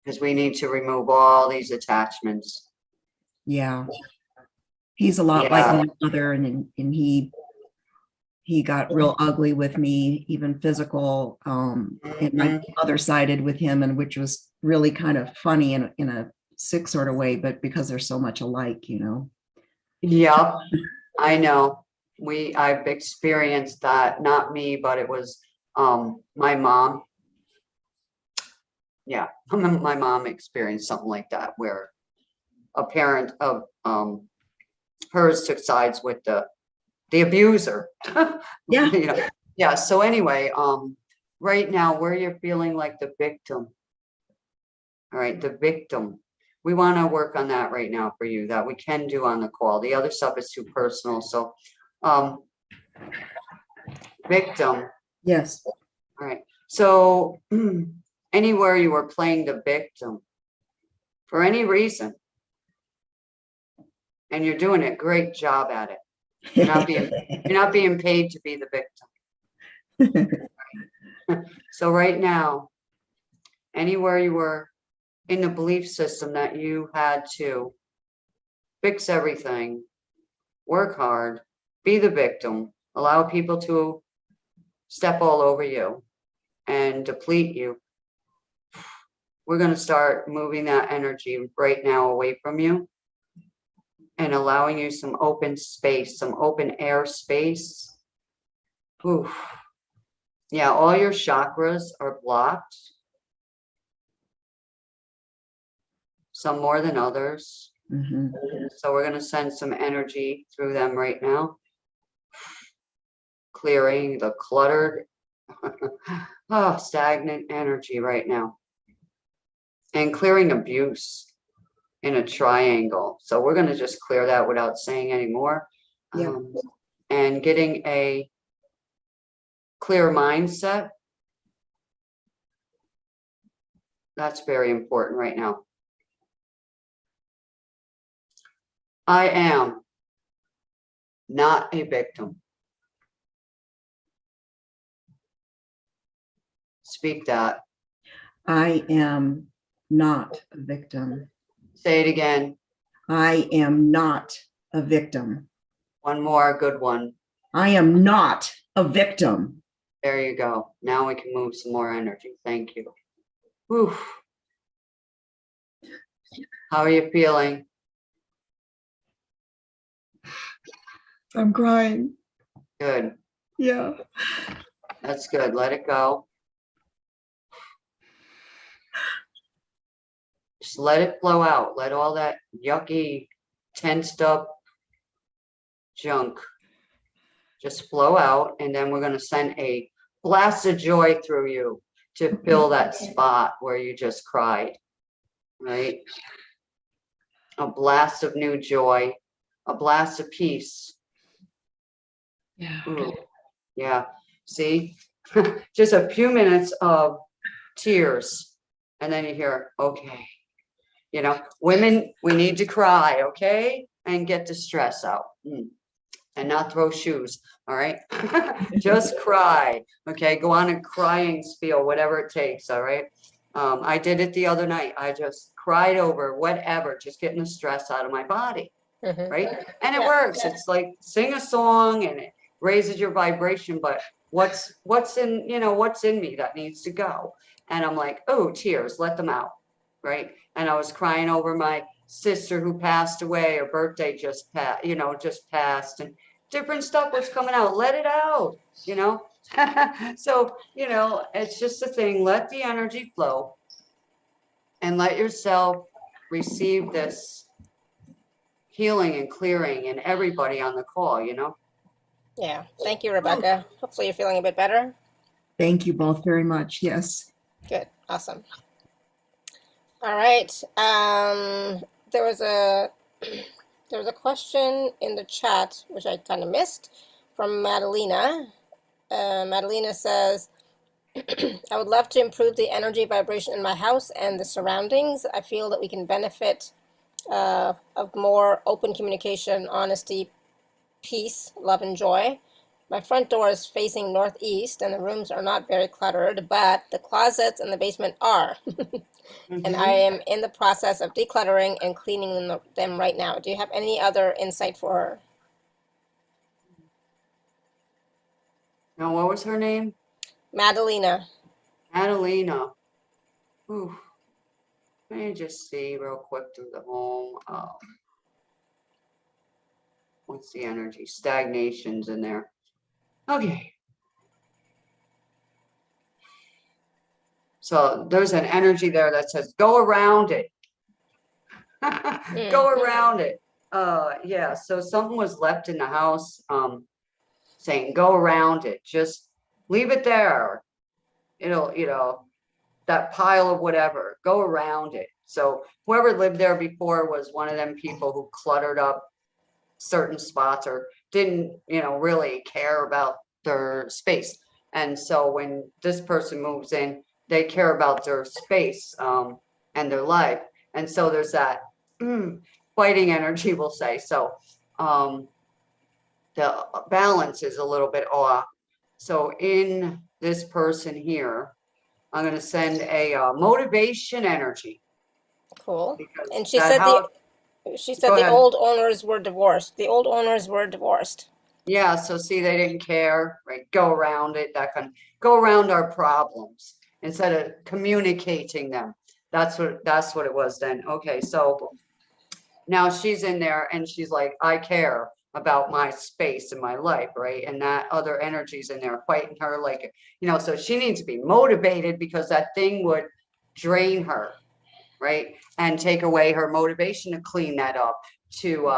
Because we need to remove all these attachments. Yeah. He's a lot like my mother, and he he got real ugly with me, even physical, and my mother sided with him, and which was really kind of funny in a sick sort of way, but because they're so much alike, you know. Yep, I know. I've experienced that, not me, but it was my mom. Yeah, my mom experienced something like that, where a parent of hers took sides with the abuser. Yeah. You know? Yeah. So anyway, right now where you're feeling like the victim. All right, the victim. We want to work on that right now for you, that we can do on the call. The other stuff is too personal. So victim. Yes. All right. So anywhere you were playing the victim for any reason, and you're doing a great job at it. You're not being paid to be the victim. So right now, anywhere you were in the belief system that you had to fix everything, work hard, be the victim, allow people to step all over you and deplete you, we're going to start moving that energy right now away from you and allowing you some open space, some open air space. Oof. Yeah, all your chakras are blocked. Some more than others. Mm-hmm. So we're going to send some energy through them right now. Clearing the cluttered, stagnant energy right now. And clearing abuse in a triangle. So we're going to just clear that without saying any more. Yeah. And getting a clear mindset. That's very important right now. I am not a victim. Speak that. I am not a victim. Say it again. I am not a victim. One more good one. I am not a victim. There you go. Now we can move some more energy. Thank you. Whew. How are you feeling? I'm crying. Good. Yeah. That's good. Let it go. Just let it flow out. Let all that yucky, tensed up junk just flow out. And then we're going to send a blast of joy through you to fill that spot where you just cried. Right? A blast of new joy, a blast of peace. Yeah. Ooh. Yeah. See, just a few minutes of tears. And then you hear, okay, you know, women, we need to cry, okay? And get the stress out and not throw shoes. All right. Just cry. Okay. Go on a crying spiel, whatever it takes. All right. I did it the other night. I just cried over whatever, just getting the stress out of my body. Right. And it works. It's like sing a song and it raises your vibration. But what's in, what's in me that needs to go? And I'm like, oh, tears, let them out. Right. And I was crying over my sister who passed away. Her birthday just passed, and different stuff was coming out. Let it out, So, it's just a thing. Let the energy flow and let yourself receive this healing and clearing, and everybody on the call, Yeah. Thank you, Rebecca. Hopefully you're feeling a bit better. Thank you both very much. Yes. Good. Awesome. All right. There was a question in the chat, which I kind of missed, from Madalena. Madalena says, I would love to improve the energy vibration in my house and the surroundings. I feel that we can benefit of more open communication, honesty, peace, love, and joy. My front door is facing northeast, and the rooms are not very cluttered, but the closets and the basement are. And I am in the process of decluttering and cleaning them right now. Do you have any other insight for her? Now, what was her name? Madalena. Madalena. Ooh. Let me just see real quick through the home. What's the energy? Stagnation's in there. Okay. So there's an energy there that says, go around it. Go around it. Yeah, so something was left in the house, saying, go around it. Just leave it there. It'll, that pile of whatever, go around it. So whoever lived there before was one of them people who cluttered up certain spots or didn't, really care about their space. And so when this person moves in, they care about their space and their life. And so there's that fighting energy, we'll say. So the balance is a little bit off. So in this person here, I'm going to send a motivation energy. Cool. And she said the old owners were divorced. The old owners were divorced. Yeah. So see, they didn't care, right? Go around it. That kind of go around our problems instead of communicating them. That's what it was then. Okay. So now she's in there and she's like, I care about my space in my life, right? And that other energy's in there fighting her, like, so she needs to be motivated because that thing would drain her, right? And take away her motivation to clean that up, to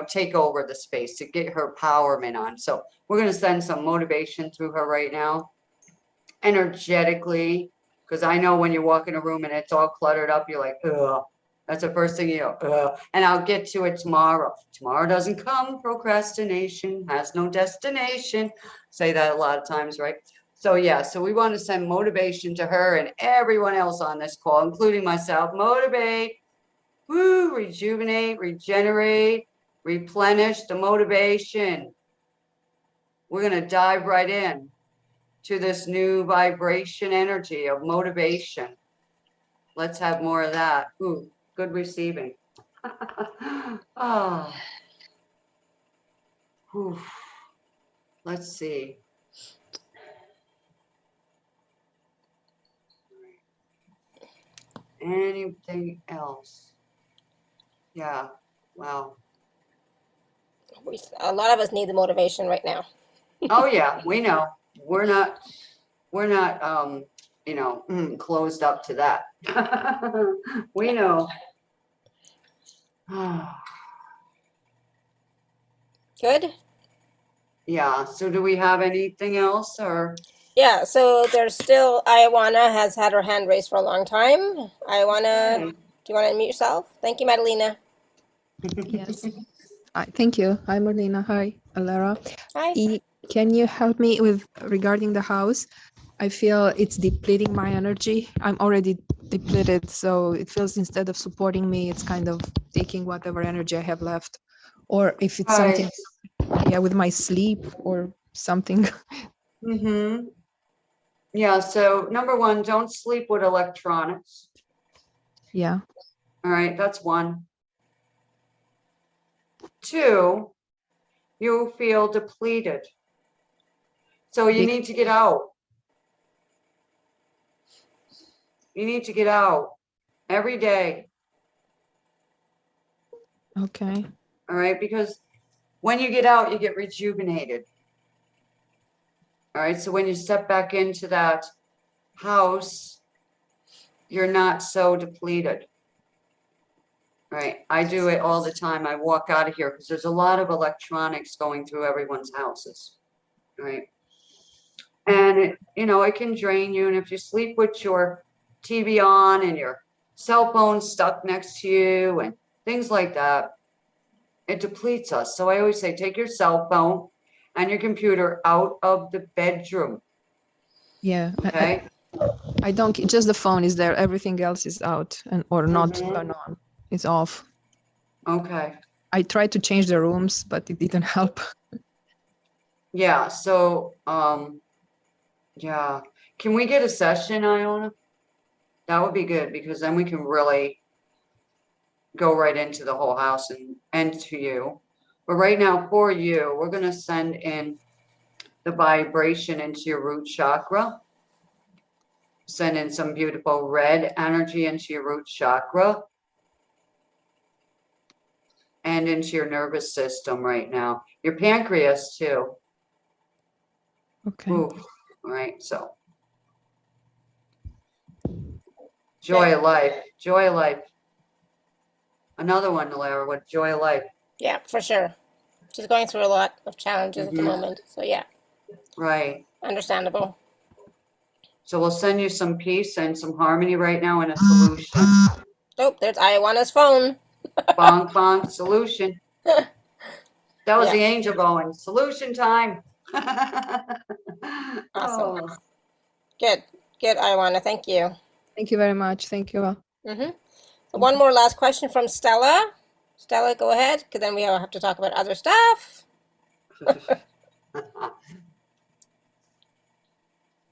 take over the space, to get her empowerment on. So we're going to send some motivation through her right now, energetically, because I know when you walk in a room and it's all cluttered up, you're like, ugh. That's the first thing and I'll get to it tomorrow. Tomorrow doesn't come. Procrastination has no destination. Say that a lot of times, right? So yeah, so we want to send motivation to her and everyone else on this call, including myself. Motivate, woo, rejuvenate, regenerate, replenish the motivation. We're going to dive right in to this new vibration energy of motivation. Let's have more of that. Ooh. Good receiving. Oh. Let's see. Anything else? Yeah. Wow. A lot of us need the motivation right now. Oh yeah, we know. We're not closed up to that. We know. Good. Yeah. So do we have anything else or? Yeah. So there's still Ioana has had her hand raised for a long time. Ioana, do you want to unmute yourself? Thank you, Madalena. Yes. Thank you. Hi, Marlena. Hi, Alara. Hi. Can you help me with regarding the house? I feel it's depleting my energy. I'm already depleted, so it feels instead of supporting me, it's kind of taking whatever energy I have left. Or if it's something, with my sleep or something. Yeah, so number one, don't sleep with electronics. Yeah. All right, that's one. Two, you feel depleted. So you need to get out. You need to get out every day. Okay. All right, because when you get out, you get rejuvenated. All right, so when you step back into that house, you're not so depleted. Right, I do it all the time. I walk out of here because there's a lot of electronics going through everyone's houses, right? And it can drain you. And if you sleep with your TV on and your cell phone stuck next to you and things like that, it depletes us. So I always say, take your cell phone and your computer out of the bedroom. Yeah. Okay. I don't, just the phone is there. Everything else is out or not turned on. It's off. Okay. I tried to change the rooms, but it didn't help. Yeah. So, yeah. Can we get a session, Iona? That would be good because then we can really go right into the whole house and to you. But right now for you, we're going to send in the vibration into your root chakra. Send in some beautiful red energy into your root chakra and into your nervous system right now. Your pancreas too. Okay. Ooh, all right, so. Joy of life, joy of life. Another one, Lara, with joy of life. Yeah, for sure. She's going through a lot of challenges at the moment. So yeah. Right. Understandable. So we'll send you some peace and some harmony right now and a solution. Oh, there's Iwana's phone. Bonk, bonk, solution. That was Yeah. the angel going, solution time. Awesome. Oh. Good, Iwana. Thank you. Thank you very much. Thank you all. One more last question from Stella. Stella, go ahead, because then we all have to talk about other stuff.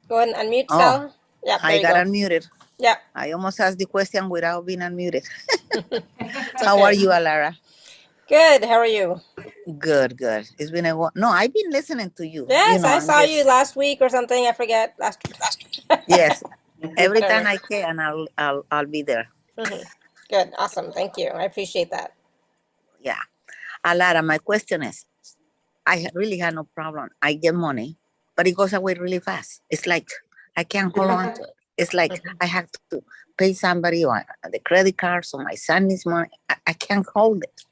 Go ahead and unmute, Stella. Yeah, I got unmuted. Yeah. I almost asked the question without being unmuted. How are you, Alara? Good. How are you? Good, good. It's been a while. No, I've been listening to you. Yes, I saw you last week or something. I forget. Last week. Yes. Every time I can, I'll be there. Good. Awesome. Thank you. I appreciate that. Yeah. Alara, my question is, I really had no problem. I get money, but it goes away really fast. It's like I can't hold on to it. It's like I have to pay somebody on the credit card, so my son needs money. I can't hold it.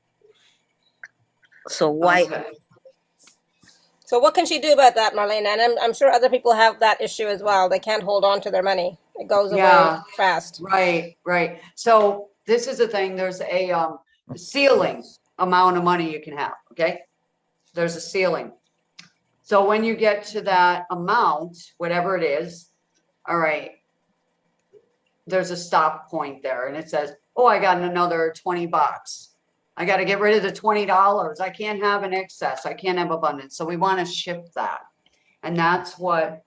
So why? Okay. So what can she do about that, Marlena? And I'm sure other people have that issue as well. They can't hold on to their money. It goes away fast. Right, right. So this is the thing. There's a ceiling amount of money you can have, okay? There's a ceiling. So when you get to that amount, whatever it is, all right, there's a stop point there. And it says, oh, I got another 20 bucks. I got to get rid of the $20. I can't have an excess. I can't have abundance. So we want to shift that. And that's what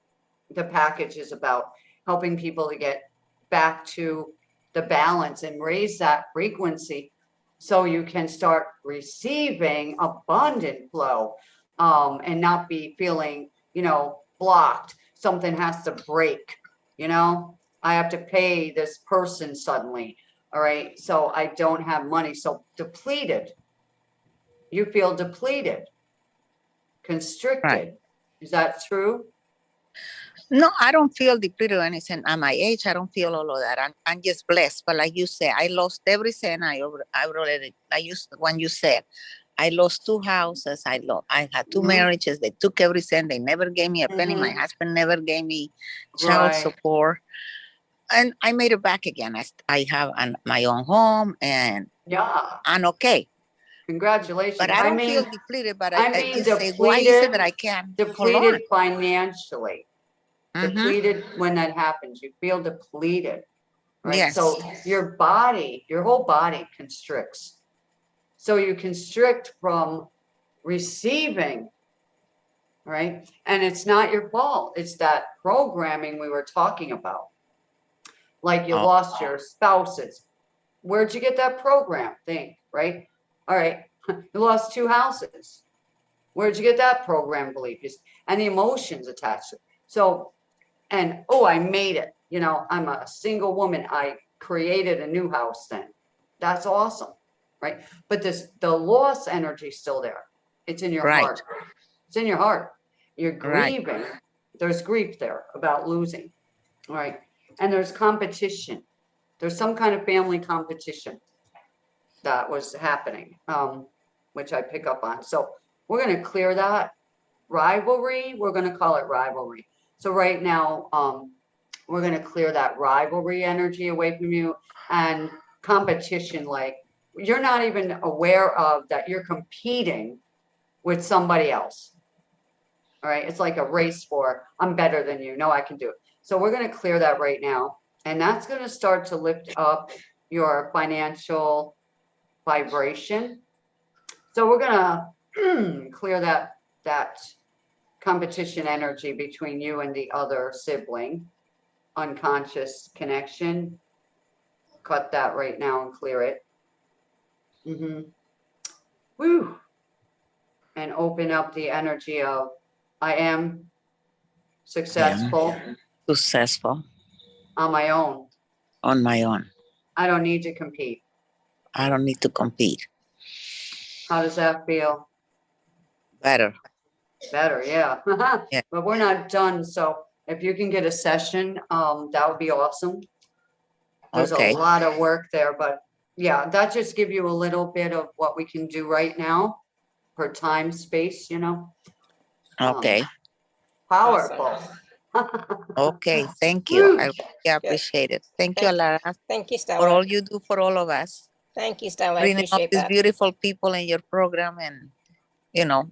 the package is about, helping people to get back to the balance and raise that frequency so you can start receiving abundant flow and not be feeling, blocked. Something has to break, I have to pay this person suddenly. All right. So I don't have money. So depleted. You feel depleted, constricted. Right. Is that true? No, I don't feel depleted or anything. At my age, I don't feel all of that. I'm just blessed. But like you said, I lost every cent when you said I lost 2 houses. I had 2 marriages. They took every cent. They never gave me a penny. My husband never gave me child support. And I made it back again. I have my own home and I'm okay. Congratulations. But I don't feel depleted, but I just depleted, say, why is it that I can't? Depleted financially. Depleted when that happens. You feel depleted. Right. Yes. So your whole body constricts. So you constrict from receiving. Right. And it's not your fault. It's that programming we were talking about. Like you lost your spouses. Where'd you get that program thing? Right. All right. You lost 2 houses. Where'd you get that program belief? And the emotions attached to it. So, and, I made it. I'm a single woman. I created a new house then. That's awesome. Right. But the loss energy is still there. It's in your heart. It's in your heart. You're grieving. Right. There's grief there about losing. All right. And there's competition. There's some kind of family competition that was happening, which I pick up on. So we're going to clear that rivalry. We're going to call it rivalry. So right now, we're going to clear that rivalry energy away from you and competition. Like you're not even aware of that you're competing with somebody else. All right. It's like a race for I'm better than you. No, I can do it. So we're going to clear that right now. And that's going to start to lift up your financial vibration. So we're going to clear that competition energy between you and the other sibling, unconscious connection. Cut that right now and clear it. Woo. And open up the energy of I am successful successful on my own. on my own. I don't need to compete. I don't need to compete. How does that feel? Better. Better, yeah. Yeah. But we're not done. So if you can get a session, that would be awesome. There's Okay. a lot of work there, but yeah, that just give you a little bit of what we can do right now for time, space, you know. Okay. Powerful. Okay. Thank you. I Woo. really appreciate it. Thank you, Alara, Thank you, for Stella. all you do for all of us. Thank you, Stella. I Bringing up appreciate these that. beautiful people in your program and, you know,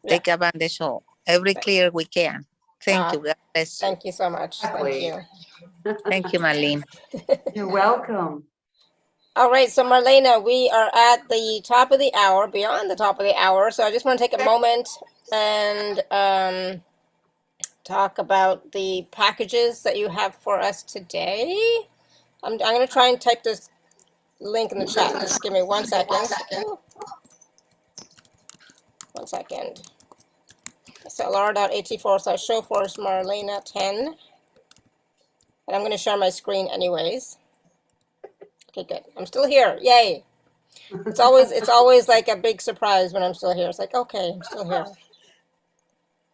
take advantage of every clear we can. Thank you. God bless you. Thank you so much. Thank you. Thank you, Marlene. You're welcome. All right, so Marlena, we are at the top of the hour, beyond the top of the hour. So I just want to take a moment and talk about the packages that you have for us today. I'm going to try and type this link in the chat. Just give me 1 second. 1 second. So Laura.at/show/force Marlena 10. And I'm going to share my screen anyways. Okay, good. I'm still here. Yay. It's always like a big surprise when I'm still here. It's like, okay, I'm still here.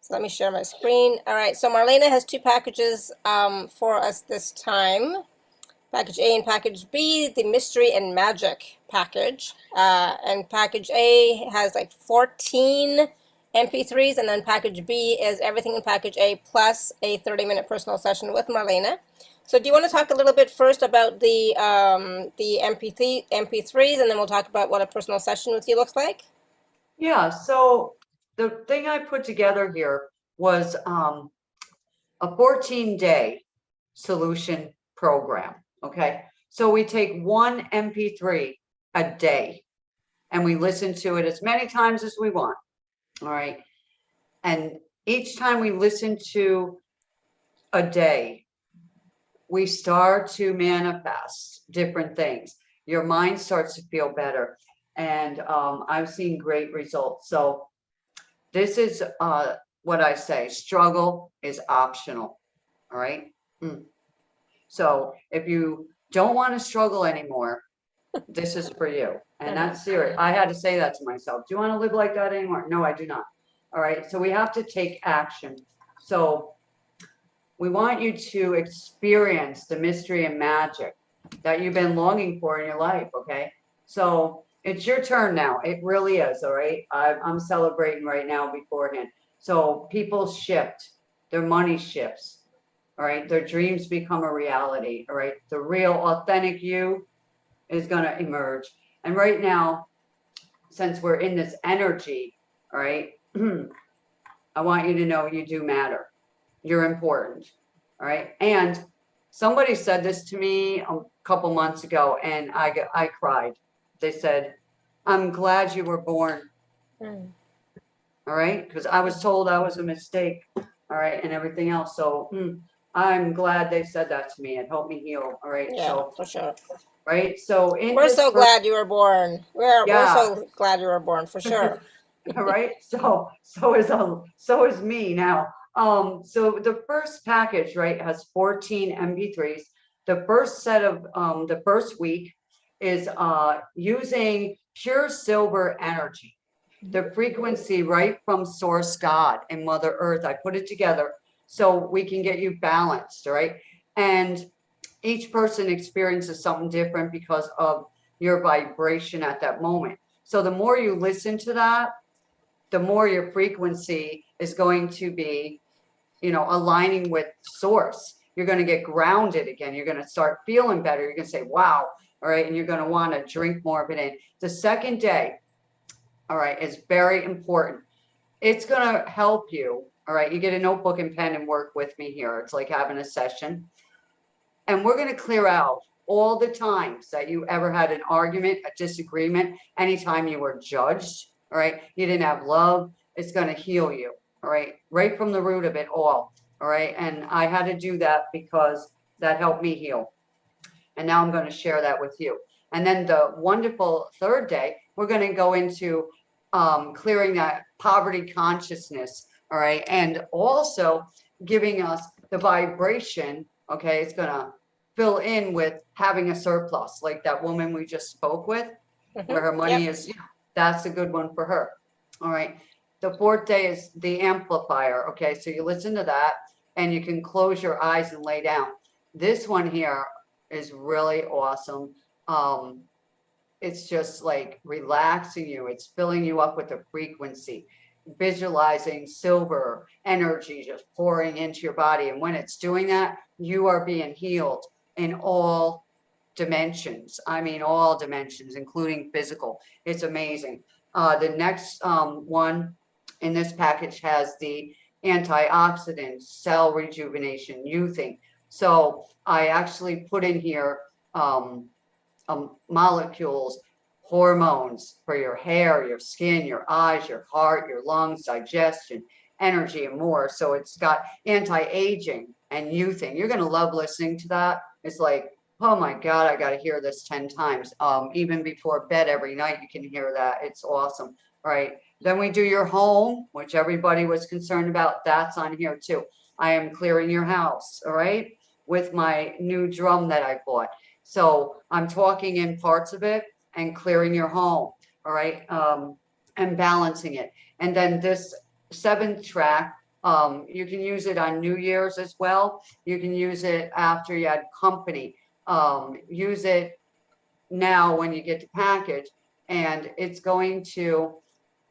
So let me share my screen. All right, so Marlena has 2 packages for us this time. Package A and Package B, the Mystery and Magic package. And Package A has like 14 MP3s, and then Package B is everything in Package A plus a 30-minute personal session with Marlena. So do you want to talk a little bit first about the MP3s, and then we'll talk about what a personal session with you looks like? Yeah, so the thing I put together here was a 14-day solution program, okay? So we take 1 MP3 a day and we listen to it as many times as we want, all right? And each time we listen to a day, we start to manifest different things. Your mind starts to feel better. And I've seen great results. So this is what I say, struggle is optional, all right? So if you don't want to struggle anymore, this is for you. And that's serious. I had to say that to myself. Do you want to live like that anymore? No, I do not. All right, so we have to take action. So we want you to experience the mystery and magic that you've been longing for in your life, okay? So it's your turn now. It really is, all right? I'm celebrating right now beforehand. So people shift, their money shifts, all right? Their dreams become a reality, all right? The real authentic you is gonna emerge. And right now, since we're in this energy, all right, I want you to know you do matter. You're important, all right? And somebody said this to me a couple months ago, and I cried. They said, I'm glad you were born, all right? Because I was told I was a mistake, all right, and everything else. So I'm glad they said that to me. It helped me heal, all right? Yeah, so, for sure. Right, so we're so glad you were born. We're so glad you were born, for sure. All right, so is me now. So the first package, right, has 14 MP3s. The first set of the first week is using pure silver energy, the frequency right from Source God and Mother Earth. I put it together so we can get you balanced, right? And each person experiences something different because of your vibration at that moment. So the more you listen to that, the more your frequency is going to be, you know, aligning with source. You're going to get grounded again. You're going to start feeling better. You're going to say, wow. All right. And you're going to want to drink more of it in. The second day, all right, is very important. It's going to help you. All right. You get a notebook and pen and work with me here. It's like having a session. And we're going to clear out all the times that you ever had an argument, a disagreement, anytime you were judged. All right. You didn't have love. It's going to heal you. All right. Right from the root of it all. All right. And I had to do that because that helped me heal. And now I'm going to share that with you. And then the wonderful third day, we're going to go into clearing that poverty consciousness all right, and also giving us the vibration, okay, it's gonna fill in with having a surplus, like that woman we just spoke with, where her money is, that's a good one for her. All right. The fourth day is the amplifier. Okay. So you listen to that and you can close your eyes and lay down. This one here is really awesome. It's just like relaxing you. It's filling you up with a frequency, visualizing silver energy just pouring into your body. And when it's doing that, you are being healed in all dimensions. I mean, all dimensions, including physical. It's amazing. The next one in this package has the antioxidant, cell rejuvenation, youthing. So I actually put in here molecules, hormones for your hair, your skin, your eyes, your heart, your lungs, digestion, energy, and more. So it's got anti-aging and youthing. You're going to love listening to that. It's like, oh my God, I got to hear this 10 times. Even before bed every night, you can hear that. It's awesome. All right. Then we do your home, which everybody was concerned about. That's on here too. I am clearing your house. All right. With my new drum that I bought. So I'm talking in parts of it and clearing your home. All right. And balancing it. And then this 7th track, you can use it on New Year's as well. You can use it after you had company. Use it now when you get the package, and it's going to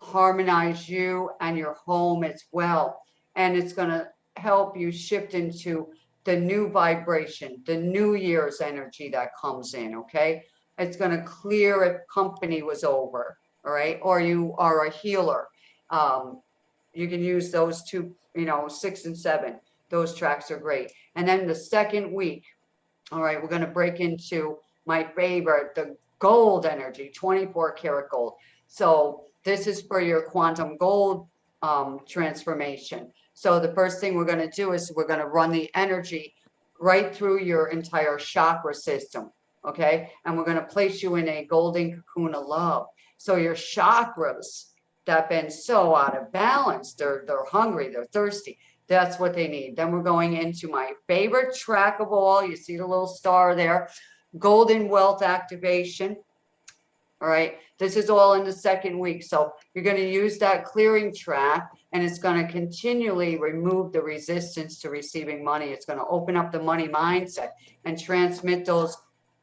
harmonize you and your home as well. And it's going to help you shift into the new vibration, the New Year's energy that comes in. Okay. It's going to clear if company was over. All right. Or you are a healer. You can use those two, 6 and 7. Those tracks are great. And then the second week, all right, we're going to break into my favorite, the gold energy, 24 karat gold. So this is for your quantum gold transformation. So the first thing we're going to do is we're going to run the energy right through your entire chakra system. Okay. And we're going to place you in a golden cocoon of love. So your chakras that have been so out of balance, they're hungry, they're thirsty. That's what they need. Then we're going into my favorite track of all. You see the little star there, golden wealth activation. All right. This is all in the second week. So you're going to use that clearing track, and it's going to continually remove the resistance to receiving money. It's going to open up the money mindset and transmit those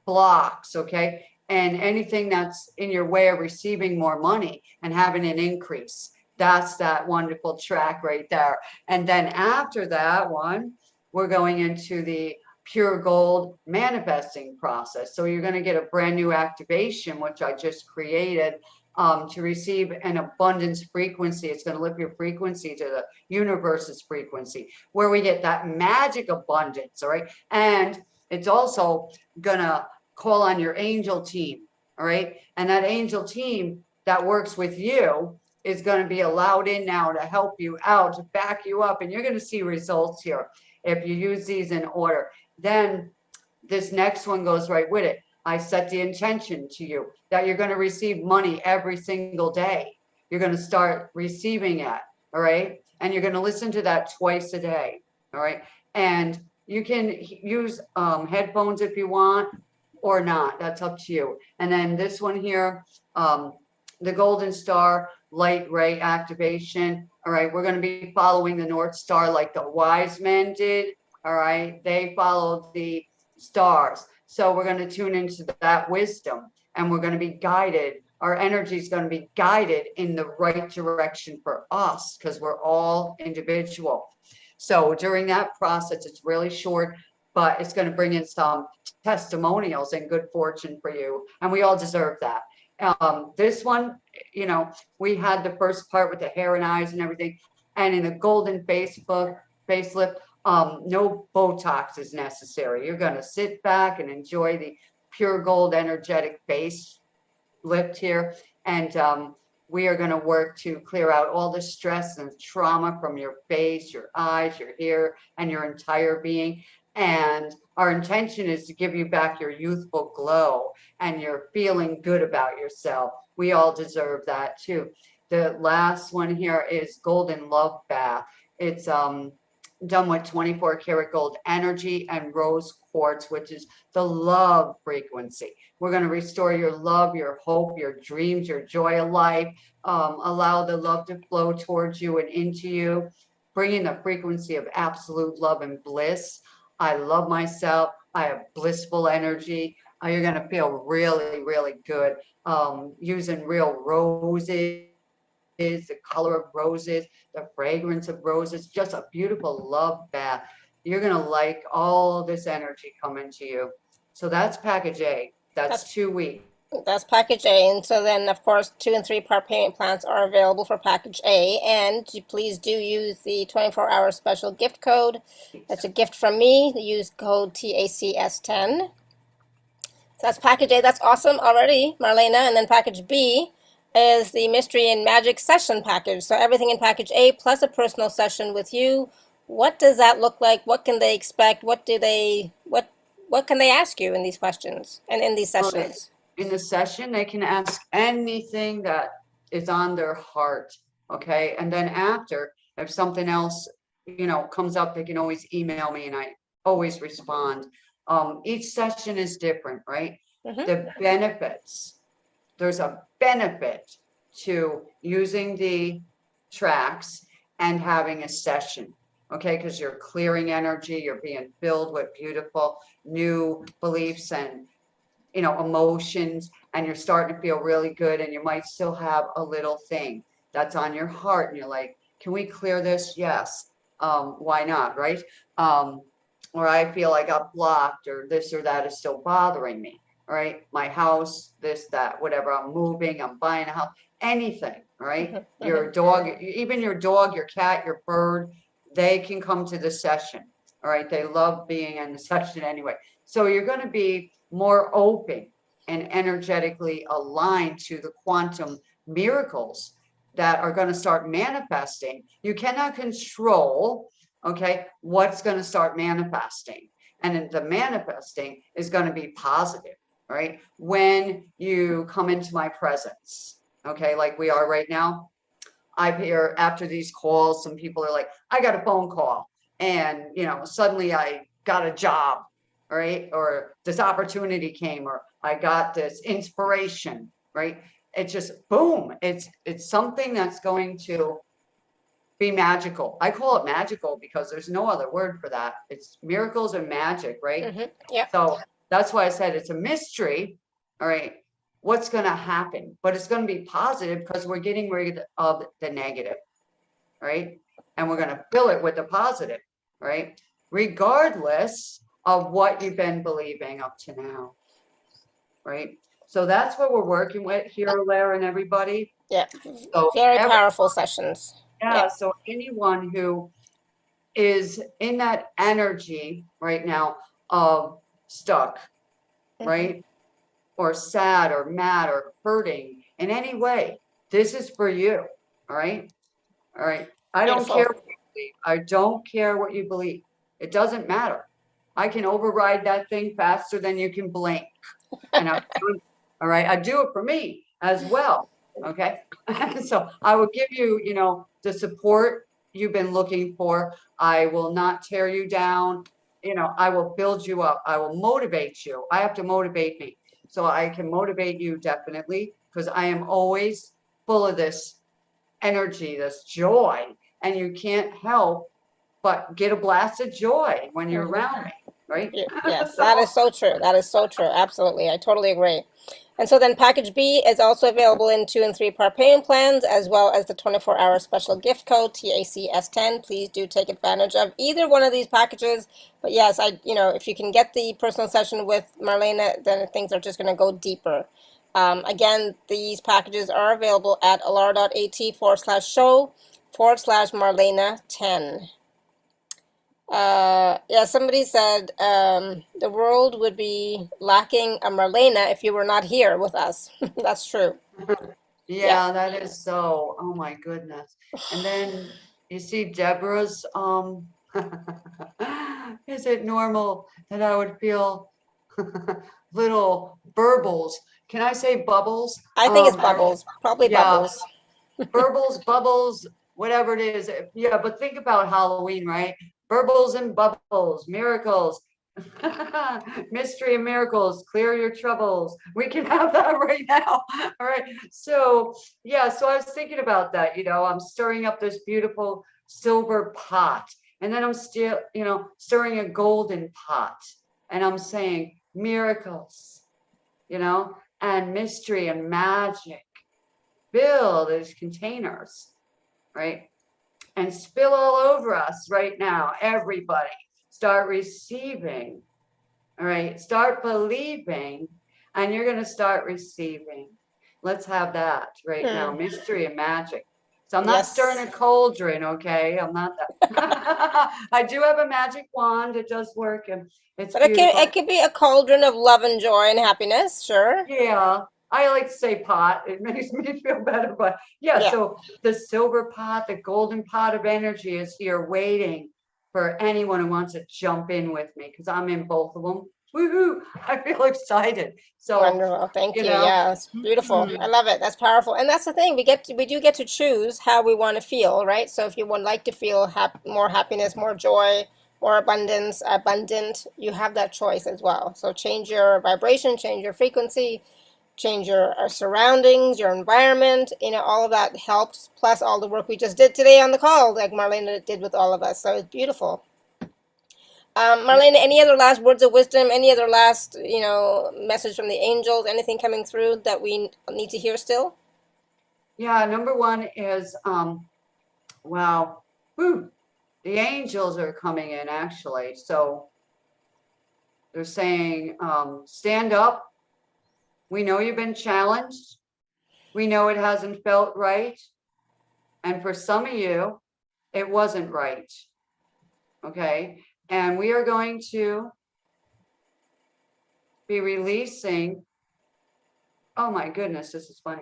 blocks. Okay. And anything that's in your way of receiving more money and having an increase. That's that wonderful track right there. And then after that one, we're going into the pure gold manifesting process. So you're going to get a brand new activation, which I just created to receive an abundance frequency. It's going to lift your frequency to the universe's frequency, where we get that magic abundance. All right. And it's also going to call on your angel team. All right. And that angel team that works with you is going to be allowed in now to help you out, to back you up. And you're going to see results here if you use these in order. Then this next one goes right with it. I set the intention to you that you're going to receive money every single day. You're going to start receiving it. All right. And you're going to listen to that twice a day. All right. And you can use headphones if you want or not. That's up to you. And then this one here, the golden star light ray activation. All right. We're going to be following the North Star like the wise men did. All right. They followed the stars. So we're going to tune into that wisdom, and we're going to be guided. Our energy is going to be guided in the right direction for us, because we're all individual. So during that process, it's really short, but it's going to bring in some testimonials and good fortune for you. And we all deserve that. This one, we had the first part with the hair and eyes and everything. And in the golden facelift, no Botox is necessary. You're going to sit back and enjoy the pure gold energetic face lift here. And we are going to work to clear out all the stress and trauma from your face, your eyes, your hair, and your entire being. And our intention is to give you back your youthful glow and you're feeling good about yourself. We all deserve that too. the last one here is Golden Love Bath. It's done with 24 karat gold energy and rose quartz, which is the love frequency. We're going to restore your love, your hope, your dreams, your joy of life. Allow the love to flow towards you and into you, bringing the frequency of absolute love and bliss. I love myself. I have blissful energy. You're going to feel really, really good. Using real roses, the color of roses, the fragrance of roses, just a beautiful love bath. You're going to like all this energy coming to you. So that's package A. That's 2 weeks. That's package A. And so then, of course, 2 and 3 part payment plans are available for package A. And please do use the 24-hour special gift code. That's a gift from me. Use code TACS10. So that's package A. That's awesome already, Marlena. And then package B is the mystery and magic session package. So everything in package A plus a personal session with you. What does that look like? What can they expect? What can they ask you in these questions and in these sessions? In the session, they can ask anything that is on their heart. Okay. And then after, if something else, comes up, they can always email me and I always respond. Each session is different, right? The benefits. There's a benefit to using the tracks and having a session, okay? Because you're clearing energy, you're being filled with beautiful new beliefs and, emotions, and you're starting to feel really good. And you might still have a little thing that's on your heart. And you're like, can we clear this? Yes. Why not, right? Or I feel I got blocked or this or that is still bothering me. Right, my house, this, that, whatever. I'm moving, I'm buying a house, anything. Right, your dog, even your dog, your cat, your bird, they can come to the session. All right, they love being in the session anyway. So you're going to be more open and energetically aligned to the quantum miracles that are going to start manifesting. You cannot control, okay, what's going to start manifesting, and the manifesting is going to be positive. Right, when you come into my presence, okay, like we are right now. I hear after these calls, some people are like, I got a phone call and, suddenly I got a job, right? Or this opportunity came, or I got this inspiration, right? It just, boom, it's something that's going to be magical. I call it magical because there's no other word for that. It's miracles and magic, right? Yeah. So that's why I said it's a mystery. All right. What's going to happen? But it's going to be positive because we're getting rid of the negative. Right. And we're going to fill it with the positive. Right. Regardless of what you've been believing up to now. Right. So that's what we're working with here, Lara, and everybody. Yeah. So very powerful sessions. Yeah. So anyone who is in that energy right now of stuck, right? Or sad or mad or hurting in any way, this is for you. All right. All right. I don't care what you believe. I don't care what you believe. It doesn't matter. I can override that thing faster than you can blink. And all right. I do it for me as well. Okay. So I will give you, the support you've been looking for. I will not tear you down. I will build you up. I will motivate you. I have to motivate me. So I can motivate you definitely, because I am always full of this energy, this joy, and you can't help but get a blast of joy when you're around me, right? Yes, that is so true. That is so true. Absolutely. I totally agree. And so then package B is also available in 2 and 3 part payment plans, as well as the 24-hour special gift code TACS10. Please do take advantage of either one of these packages. But yes, if you can get the personal session with Marlena, then things are just going to go deeper. Again, these packages are available at alara.at/show/Marlena10. Somebody said the world would be lacking a Marlena if you were not here with us. That's true. Yeah, that is so. Oh my goodness. And then you see Deborah's is it normal that I would feel little burbles? Can I say bubbles? I think it's bubbles. Probably bubbles. Burbles, bubbles, whatever it is. Yeah, but think about Halloween, right? Burbles and bubbles, miracles, mystery and miracles, clear your troubles. We can have that right now. All right. So, yeah, so I was thinking about that. I'm stirring up this beautiful silver pot, and then I'm still, stirring a golden pot, and I'm saying miracles, and mystery and magic. Fill these containers, right? And spill all over us right now. Everybody start receiving, all right? Start believing, and you're going to start receiving. Let's have that right now. Mystery and magic. So I'm not stirring a cauldron, okay? I'm not that. I do have a magic wand. It does work, and it's beautiful. It could be a cauldron of love and joy and happiness, sure. Yeah. I like to say pot. It makes me feel better, but yeah. So the silver pot, the golden pot of energy is here waiting for anyone who wants to jump in with me, because I'm in both of them. Woohoo! I feel excited. So wonderful. Thank you. Yeah, it's beautiful. I love it. That's powerful. And that's the thing. We do get to choose how we want to feel, right? So if you would like to feel more happiness, more joy, more abundance, abundant, you have that choice as well. So change your vibration, change your frequency, change your surroundings, your environment, all of that helps, plus all the work we just did today on the call, like Marlena did with all of us. So it's beautiful. Marlena, any other last words of wisdom, any other last, message from the angels, anything coming through that we need to hear still? Yeah, number one is, wow, the angels are coming in, actually. So they're saying, stand up. We know you've been challenged. We know it hasn't felt right. And for some of you, it wasn't right. Okay. And we are going to be releasing, oh my goodness, this is funny.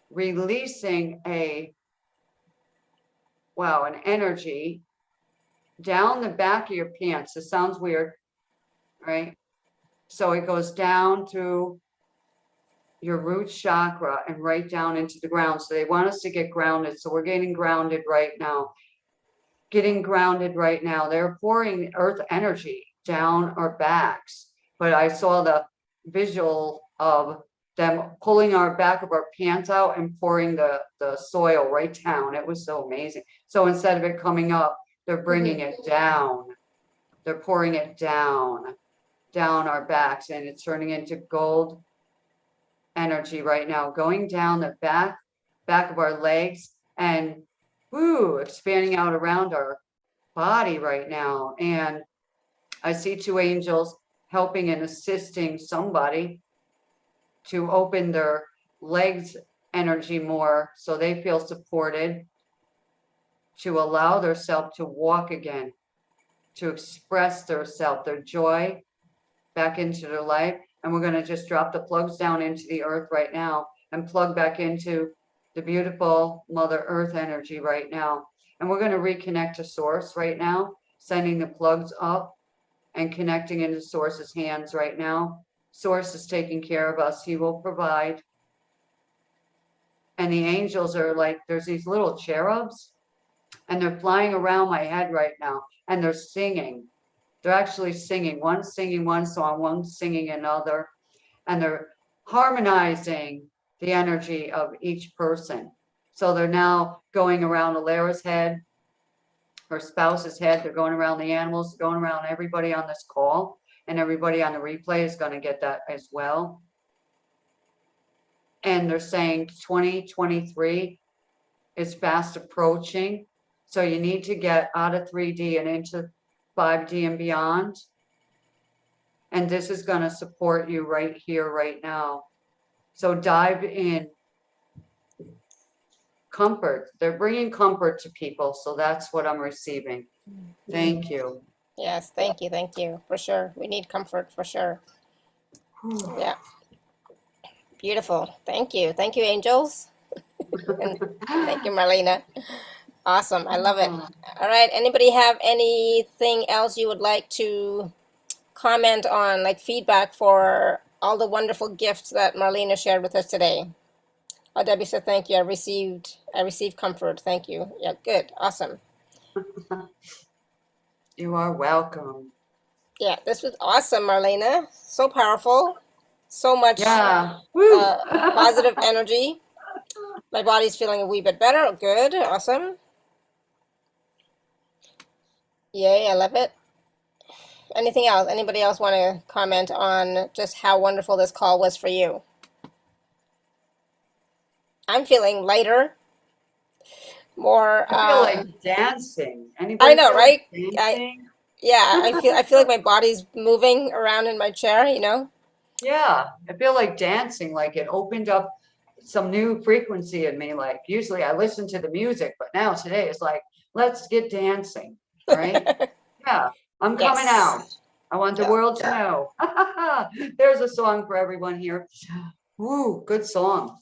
Releasing an energy down the back of your pants. This sounds weird, right? So it goes down through your root chakra and right down into the ground. So they want us to get grounded. So we're getting grounded right now. They're pouring earth energy down our backs. But I saw the visual of them pulling our back of our pants out and pouring the soil right down. It was so amazing. So instead of it coming up, they're bringing it down. They're pouring it down our backs, and it's turning into gold energy right now, going down the back of our legs and expanding out around our body right now. And I see two angels helping and assisting somebody to open their legs energy more so they feel supported, to allow themselves to walk again, to express their joy back into their life. And we're going to just drop the plugs down into the earth right now and plug back into the beautiful Mother Earth energy right now. And we're going to reconnect to Source right now, sending the plugs up and connecting into Source's hands right now. Source is taking care of us. He will provide. And the angels are like, there's these little cherubs, and they're flying around my head right now, and they're singing. They're actually singing. One's singing one song, one's singing another, and they're harmonizing the energy of each person. So they're now going around Alara's head, her spouse's head. They're going around the animals, going around everybody on this call, and everybody on the replay is going to get that as well. And they're saying 2023 is fast approaching. So you need to get out of 3D and into 5D and beyond. And this is going to support you right here, right now. So dive in. Comfort. They're bringing comfort to people. So that's what I'm receiving. Thank you. Yes, thank you. Thank you. For sure. We need comfort for sure. Yeah. Beautiful. Thank you. Thank you, angels. And thank you, Marlena. Awesome. I love it. All right. Anybody have anything else you would like to comment on, like feedback for all the wonderful gifts that Marlena shared with us today? Oh, Debbie said thank you. I received comfort. Thank you. Yeah, good. Awesome. You are welcome. Yeah, this was awesome, Marlena. So powerful. So much Yeah. Woo. positive energy. My body's feeling a wee bit better. Good. Awesome. Yay, I love it. Anything else? Anybody else want to comment on just how wonderful this call was for you? I'm feeling lighter, more. I feel like dancing. Anybody I know, feel right? like dancing? I feel like my body's moving around in my chair, you know? Yeah, I feel like dancing, like it opened up some new frequency in me. Like usually I listen to the music, but now today it's like, let's get dancing, right? Yeah, I'm coming Yes. out. I want the world to know. There's a song for everyone here. Woo, good song.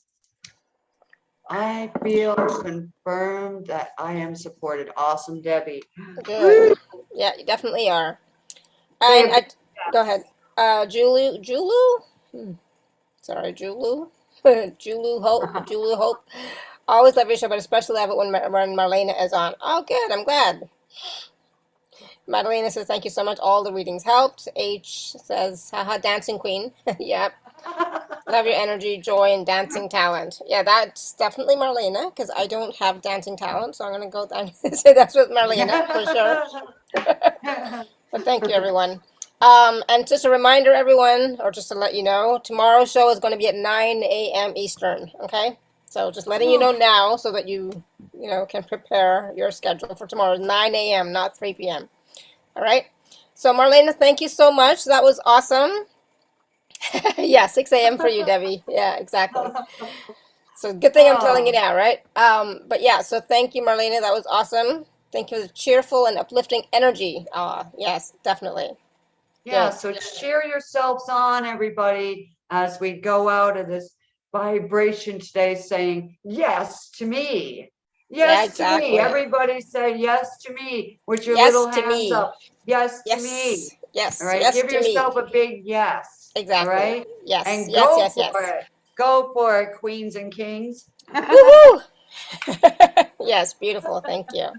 I feel confirmed that I am supported. Awesome, Debbie. Good. Yeah, you definitely are. And go ahead. Julu? Sorry, Julu. Julu Hope. Always love your show, but especially love it when Marlena is on. Oh, good. I'm glad. Madalena says, thank you so much. All the readings helped. H says, haha, dancing queen. Yep. Love your energy, joy, and dancing talent. Yeah, that's definitely Marlena, because I don't have dancing talent, so I'm going to go down and say that's with Marlena, for sure. But thank you, everyone. And just a reminder, everyone, or just to let you know, tomorrow's show is going to be at 9 a.m. Eastern, okay? So just letting you know now so that you can prepare your schedule for tomorrow. 9 a.m., not 3 p.m. All right? So, Marlena, thank you so much. That was awesome. Yeah, 6 a.m. for you, Debbie. Yeah, exactly. So good thing I'm telling you now, right? But yeah, so thank you, Marlena. That was awesome. Thank you for the cheerful and uplifting energy. Yes, definitely. Yeah, Good. so cheer yourselves on, everybody, as we go out of this vibration today saying, yes to me. Yes to me. Everybody say yes to me with your little hands up. Yes to me. Yes. All right. Yes Give to yourself me. a big yes. Exactly. All right. Yes. And Yes. go Yes. for Yes. it. Go for it, queens and kings. Woohoo! Yes, beautiful. Thank you.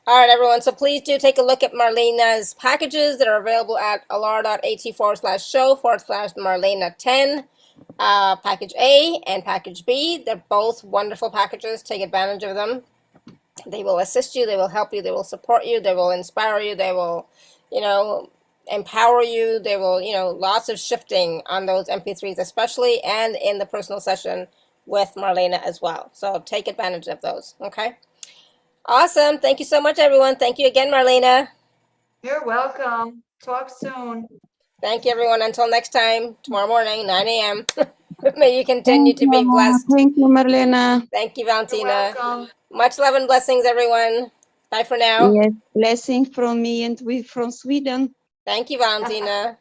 All right, everyone. So please do take a look at Marlena's packages that are available at alar.at/show/Marlena10. Package A and package B. They're both wonderful packages. Take advantage of them. They will assist you. They will help you. They will support you. They will inspire you. They will, empower you. They will, lots of shifting on those MP3s, especially, and in the personal session with Marlena as well. So take advantage of those. Okay. Awesome. Thank you so much, everyone. Thank you again, Marlena. You're welcome. Talk soon. Thank you, everyone. Until next time, tomorrow morning, 9 a.m. May you continue to be blessed. Thank you, Marlena. Thank you, Valentina. You're welcome. Much love and blessings, everyone. Bye for now. Yes, blessing from me and we from Sweden. Thank you, Valentina.